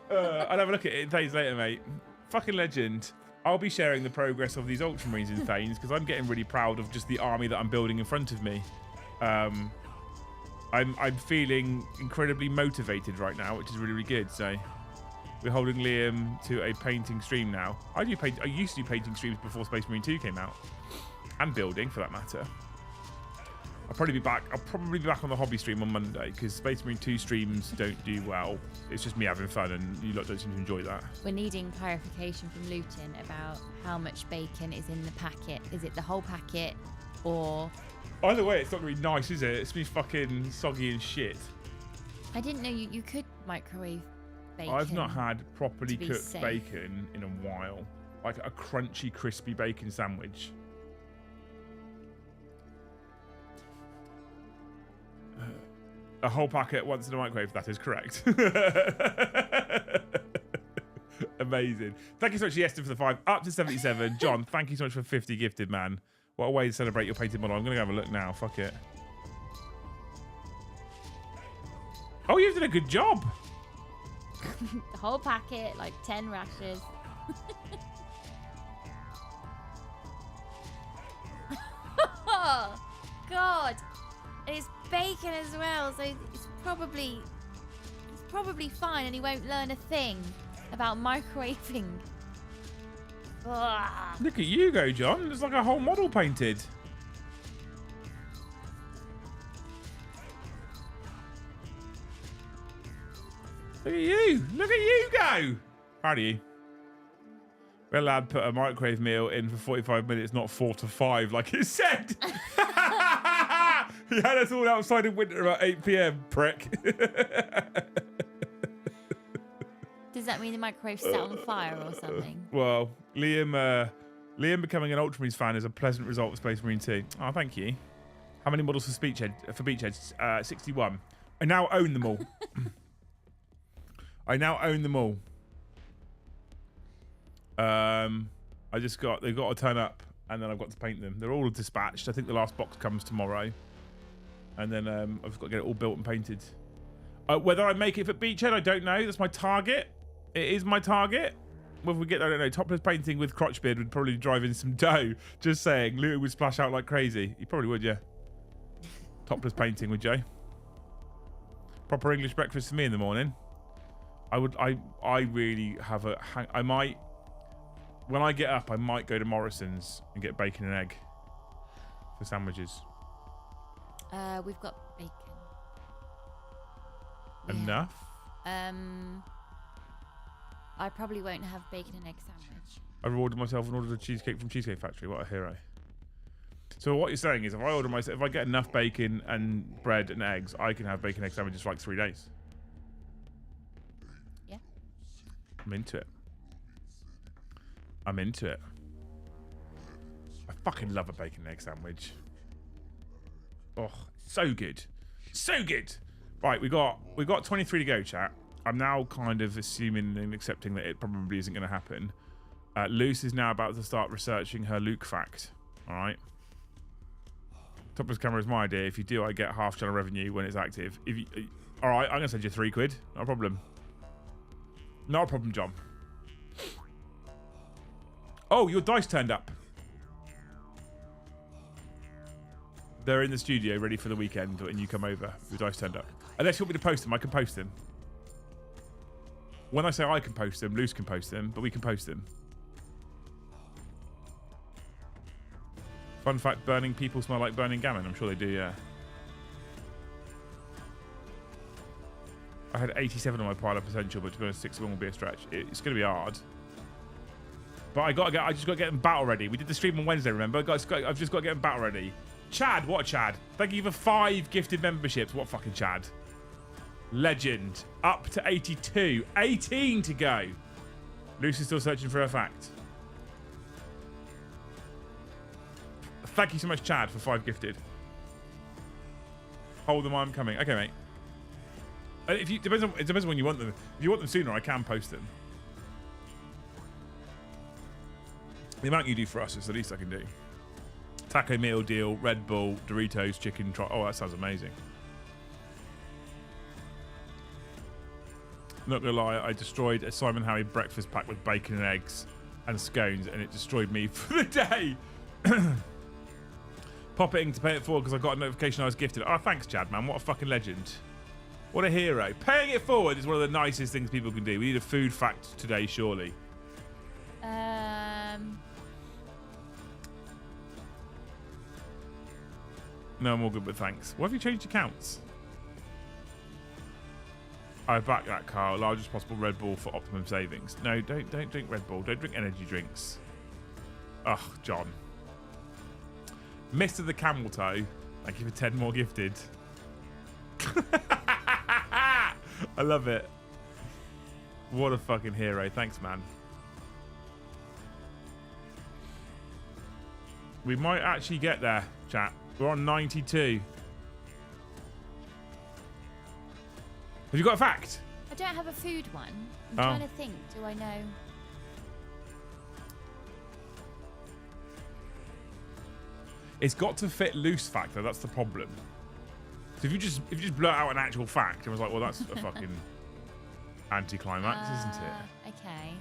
I'll have a look at it in Thane's later, mate. Fucking legend. I'll be sharing the progress of these Ultramarines in Thane's because I'm getting really proud of just the army that I'm building in front of me. I'm feeling incredibly motivated right now, which is really, really good. So we're holding Liam to a painting stream now. I used to do painting streams before Space Marine 2 came out, and building for that matter. I'll probably be back on the hobby stream on Monday because Space Marine 2 streams don't do well. It's just me having fun, and you lot don't seem to enjoy that. We're needing clarification from Luton about how much bacon is in the packet. Is it the whole packet, or... Either way, it's not going to be nice, is it? It's going to be fucking soggy and shit. I didn't know you could microwave bacon. I've not had properly cooked safe. bacon in a while. Like a crunchy, crispy bacon sandwich. A whole packet once in a microwave, that is correct. Amazing. Thank you so much, Yeston, for the 5. Up to 77. John, thank you so much for 50 gifted, man. What a way to celebrate your painted model. I'm going to have a look now. Fuck it. Oh, you've done a good job. The whole packet, like 10 rashers. Oh, God. And it's bacon as well, so it's probably fine, and he won't learn a thing about microwaving. Ugh. Look at you go, John. It's like a whole model painted. Look at you. Look at you go. Proud of you. Well, lad, put a microwave meal in for 45 minutes, not 4 to 5, like it said. He had us all outside in winter about 8 p.m, prick. Does that mean the microwave set on fire or something? Well, Liam becoming an Ultramarines fan is a pleasant result of Space Marine 2. Oh, thank you. How many models for Beachheads? 61. I now own them all. I now own them all. They've got to turn up, and then I've got to paint them. They're all dispatched. I think the last box comes tomorrow, and then I've just got to get it all built and painted. Whether I make it for Beachhead, I don't know. That's my target. It is my target. Whether we get there, I don't know. Topless painting with crotchbeard would probably drive in some dough. Just saying, Lou would splash out like crazy. He probably would, yeah. Topless painting with Joe. Proper English breakfast for me in the morning. I really have a hang. I might, when I get up, I might go to Morrison's and get bacon and egg for sandwiches. We've got bacon. Enough? I probably won't have bacon and egg sandwich. I rewarded myself and ordered a cheesecake from Cheesecake Factory. What a hero. So what you're saying is, if I get enough bacon and bread and eggs, I can have bacon and egg sandwiches for like 3 days. Yeah. I'm into it. I'm into it. I fucking love a bacon and egg sandwich. Oh, so good. So good. Right, we got 23 to go, chat. I'm now kind of assuming and accepting that it probably isn't going to happen. Luce is now about to start researching her Luke fact. All right. Topless camera is my idea. If you do, I get half channel revenue when it's active. If you, all right, I'm going to send you £3. Not a problem. Not a problem, John. Oh, your dice turned up. They're in the studio ready for the weekend and you come over. Your dice turned up. Unless you want me to post them, I can post them. When I say I can post them, Luce can post them, but we can post them. Fun fact, burning people smell like burning gammon. I'm sure they do, yeah. I had 87 on my pile of potential, but to be honest, 61 will be a stretch. It's going to be hard. But I just got to get them battle ready. We did the stream on Wednesday, remember? I've just got to get them battle ready. Chad, what a Chad. Thank you for 5 gifted memberships. What fucking Chad. Legend. Up to 82. 18 to go. Lucy's still searching for her fact. Thank you so much, Chad, for 5 gifted. Hold them, I'm coming. Okay, mate. It depends on when you want them. If you want them sooner, I can post them. The amount you do for us is the least I can do. Taco meal deal, Red Bull, Doritos, chicken. Oh, that sounds amazing. Not gonna lie, I destroyed a Simon Howie breakfast pack with bacon and eggs and scones, and it destroyed me for the day. Pop it in to pay it forward because I got a notification I was gifted. Oh, thanks, Chad, man. What a fucking legend. What a hero. Paying it forward is one of the nicest things people can do. We need a food fact today, surely. No, I'm all good, but thanks. What have you changed accounts? I back that car. Largest possible Red Bull for optimum savings. No, don't drink Red Bull. Don't drink energy drinks. Ugh, John. Mr. the Camel Toe. Thank you for 10 more gifted. I love it. What a fucking hero. Thanks, man. We might actually get there, chat. We're on 92. Have you got a fact? I don't have a food one. I'm trying to think. Do I know? It's got to fit loose factor. That's the problem. So if you just blurt out an actual fact, I was like, well, that's a fucking anticlimax, isn't it? Okay.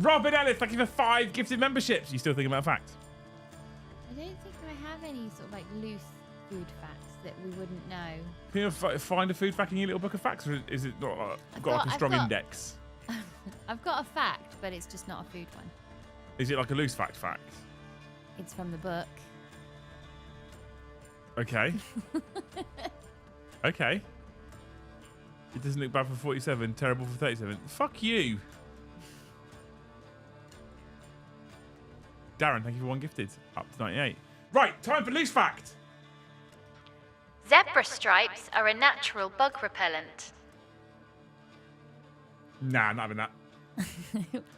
Robin Ellis, thank you for 5 gifted memberships. You still thinking about a fact? I don't think I have any sort of like loose food facts that we wouldn't know. Can you find a food fact in your little book of facts, or is it not? Got like a strong index? I've got a fact, but it's just not a food one. Is it like a loose fact? It's from the book. Okay. Okay. It doesn't look bad for 47, terrible for 37. Fuck you. Darren, thank you for 1 gifted. Up to 98. Right, time for loose fact. Zebra stripes are a natural bug repellent. Nah, not having that.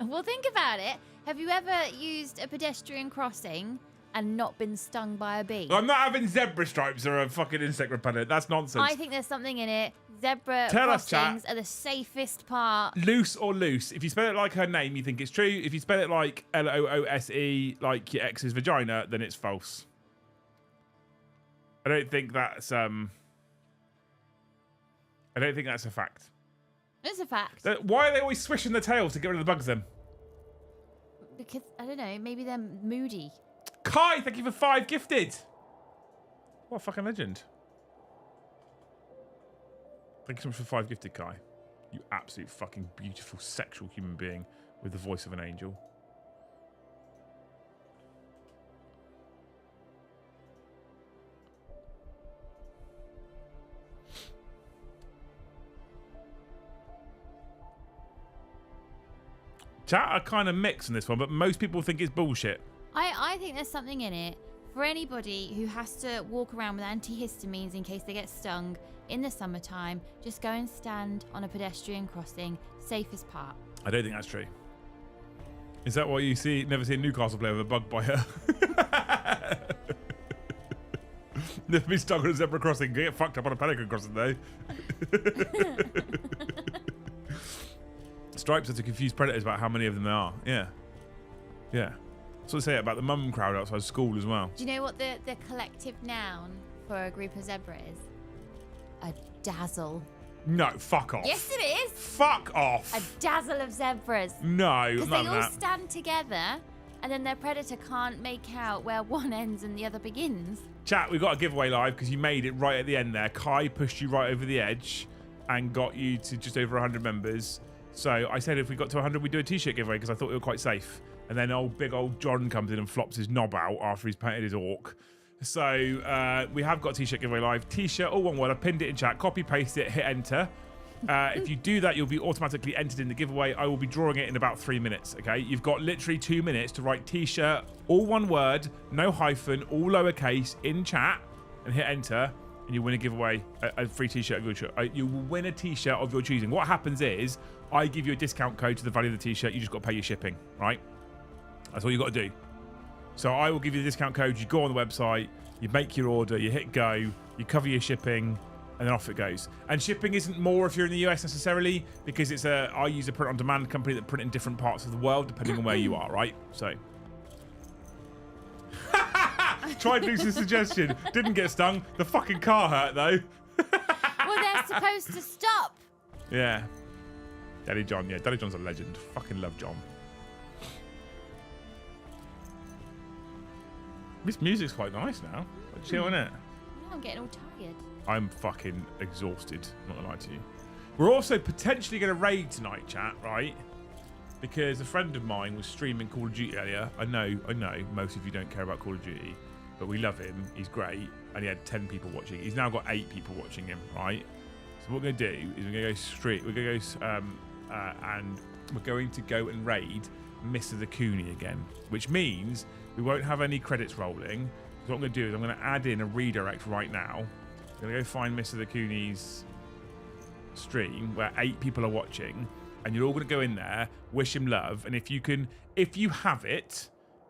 Well, think about it. Have you ever used a pedestrian crossing and not been stung by a bee? I'm not having zebra stripes or a fucking insect repellent. That's nonsense. I think there's something in it. Zebra Tell us, crossings chat. are the safest part. Loose or loose? If you spell it like her name, you think it's true. If you spell it like Loose, like your ex's vagina, then it's false. I don't think that's a fact. It's a fact. Why are they always swishing their tails to get rid of the bugs then? Because, I don't know, maybe they're moody. Kai, thank you for 5 gifted. What a fucking legend. Thank you so much for 5 gifted, Kai. You absolute fucking beautiful sexual human being with the voice of an angel. Chat are kind of mixed on this one, but most people think it's bullshit. I think there's something in it for anybody who has to walk around with antihistamines in case they get stung in the summertime. Just go and stand on a pedestrian crossing, safest part. I don't think that's true. Is that why you never see a Newcastle player with a bug biter? Never been stung on a zebra crossing. Get fucked up on a pelican crossing though. Stripes are to confuse predators about how many of them there are. Yeah. Yeah. That's what they say about the mum crowd outside school as well. Do you know what the collective noun for a group of zebra is? A dazzle. No, fuck off. Yes, it is. Fuck off. A dazzle of zebras. No, Because none they of all that. stand together, and then their predator can't make out where one ends and the other begins. Chat, we've got a giveaway live because you made it right at the end there. Kai pushed you right over the edge and got you to just over 100 members. So I said if we got to 100, we'd do a t-shirt giveaway because I thought we were quite safe. And then big old John comes in and flops his knob out after he's painted his orc. So we have got a t-shirt giveaway live. T-shirt, all one word. I pinned it in chat. Copy, paste it, hit enter. If you do that, you'll be automatically entered in the giveaway. I will be drawing it in about 3 minutes, okay? You've got literally 2 minutes to write t-shirt, all one word, no hyphen, all lowercase, in chat, and hit enter, and you win a giveaway, a free t-shirt of your choice. You will win a t-shirt of your choosing. What happens is, I give you a discount code to the value of the t-shirt. You just got to pay your shipping, right? That's all you got to do. So I will give you the discount code. You go on the website, you make your order, you hit go, you cover your shipping, and then off it goes. And shipping isn't more if you're in the US necessarily, because I use a print-on-demand company that print in different parts of the world, depending on where you are, right? So. Tried Lucy's suggestion. Didn't get stung. The fucking car hurt, though. Well, they're supposed to stop. Yeah. Daddy John, yeah. Daddy John's a legend. Fucking love John. This music's quite nice now. Like, chill, innit? Yeah, I'm getting all tired. I'm fucking exhausted, not gonna lie to you. We're also potentially going to raid tonight, chat, right? Because a friend of mine was streaming Call of Duty earlier. I know, most of you don't care about Call of Duty, but we love him. He's great, and he had 10 people watching. He's now got 8 people watching him, right? So what we're going to do is we're going to go straight. We're going to go and we're going to go and raid Mr. the Cooney again, which means we won't have any credits rolling. So what I'm going to do is I'm going to add in a redirect right now. I'm going to go find Mr. the Cooney's stream where 8 people are watching, and you're all going to go in there, wish him love, and if you have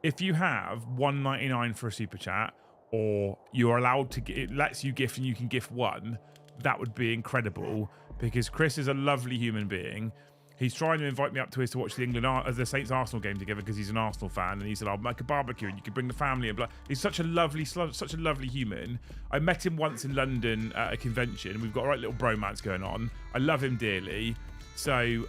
$1.99 for a super chat, or you're allowed to, it lets you gift and you can gift 1, that would be incredible, because Chris is a lovely human being. He's trying to invite me up to his to watch the Saints Arsenal game together because he's an Arsenal fan, and he said I'll make a barbecue and you can bring the family and blah. He's such a lovely human. I met him once in London at a convention. We've got a right little bromance going on. I love him dearly. So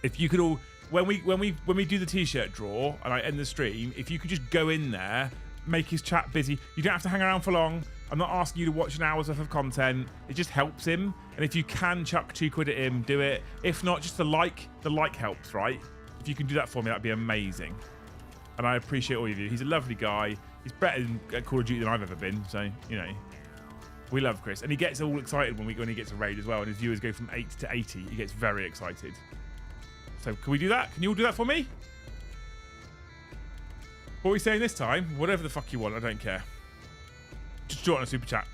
if you could all, when we do the t-shirt draw and I end the stream, if you could just go in there, make his chat busy. You don't have to hang around for long. I'm not asking you to watch an hour's worth of content. It just helps him. And if you can chuck £2 at him, do it. If not, just the like helps, right? If you can do that for me, that'd be amazing. And I appreciate all of you. He's a lovely guy. He's better at Call of Duty than I've ever been. So, you know, we love Chris. And he gets all excited when he gets a raid as well. And his viewers go from 8 to 80. He gets very excited. So can we do that? Can you all do that for me? What are we saying this time? Whatever the fuck you want, I don't care. Just join a super chat.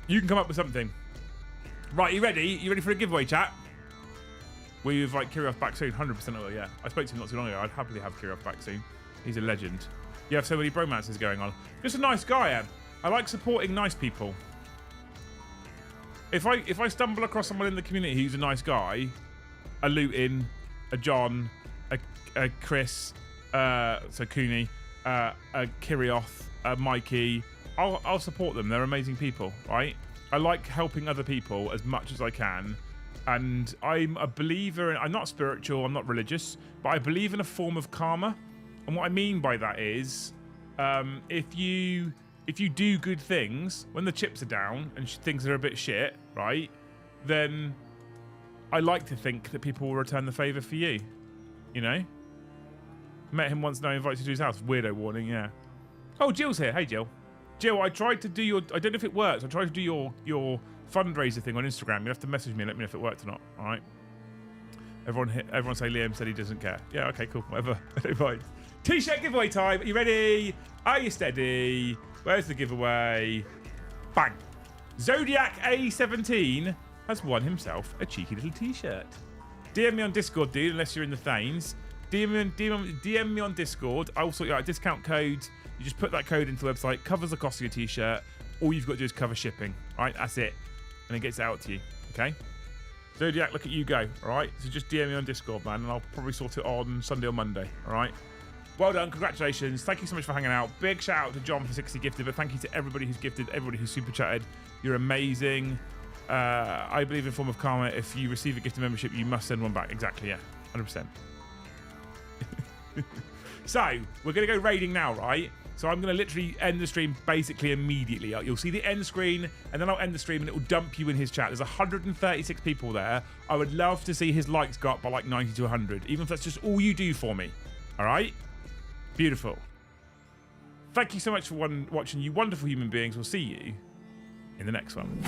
You can come up with something. Right, you ready? You ready for a giveaway, chat? Will you invite Kirioth back soon? 100% I will, yeah. I spoke to him not too long ago. I'd happily have Kirioth back soon. He's a legend. You have so many bromances going on. Just a nice guy, Em. I like supporting nice people. If I stumble across someone in the community who's a nice guy, a Luton, a John, a Chris, so Cooney, a Kirioth, a Mikey, I'll support them. They're amazing people, right? I like helping other people as much as I can. And I'm a believer in, I'm not spiritual, I'm not religious, but I believe in a form of karma. And what I mean by that is, if you do good things, when the chips are down and things are a bit shit, right, then I like to think that people will return the favour for you, you know? Met him once, now invites you to his house. Weirdo warning, yeah. Oh, Jill's here. Hey, Jill. Jill, I tried to do your, I don't know if it works. I tried to do your fundraiser thing on Instagram. You have to message me and let me know if it worked or not, all right? Everyone say Liam said he doesn't care. Yeah, okay, cool, whatever. Fine. T-shirt giveaway time. Are you ready? Are you steady? Where's the giveaway? Bang. Zodiac A17 has won himself a cheeky little T-shirt. DM me on Discord, dude, unless you're in the Thanes. DM me on Discord. I will sort you out a discount code. You just put that code into the website, covers the cost of your T-shirt. All you've got to do is cover shipping. All right, that's it. And it gets it out to you, okay? Zodiac, look at you go, all right? So just DM me on Discord, man, and I'll probably sort it on Sunday or Monday, all right? Well done, congratulations. Thank you so much for hanging out. Big shout out to John for 60 gifted, but thank you to everybody who's gifted, everybody who's super chatted. You're amazing. I believe in form of karma. If you receive a gifted membership, you must send one back. Exactly, yeah, 100%. So, we're going to go raiding now, right? So I'm going to literally end the stream basically immediately. You'll see the end screen, and then I'll end the stream, and it will dump you in his chat. There's 136 people there. I would love to see his likes go up by like 90 to 100, even if that's just all you do for me. All right? Beautiful. Thank you so much for watching, you wonderful human beings. We'll see you in the next one.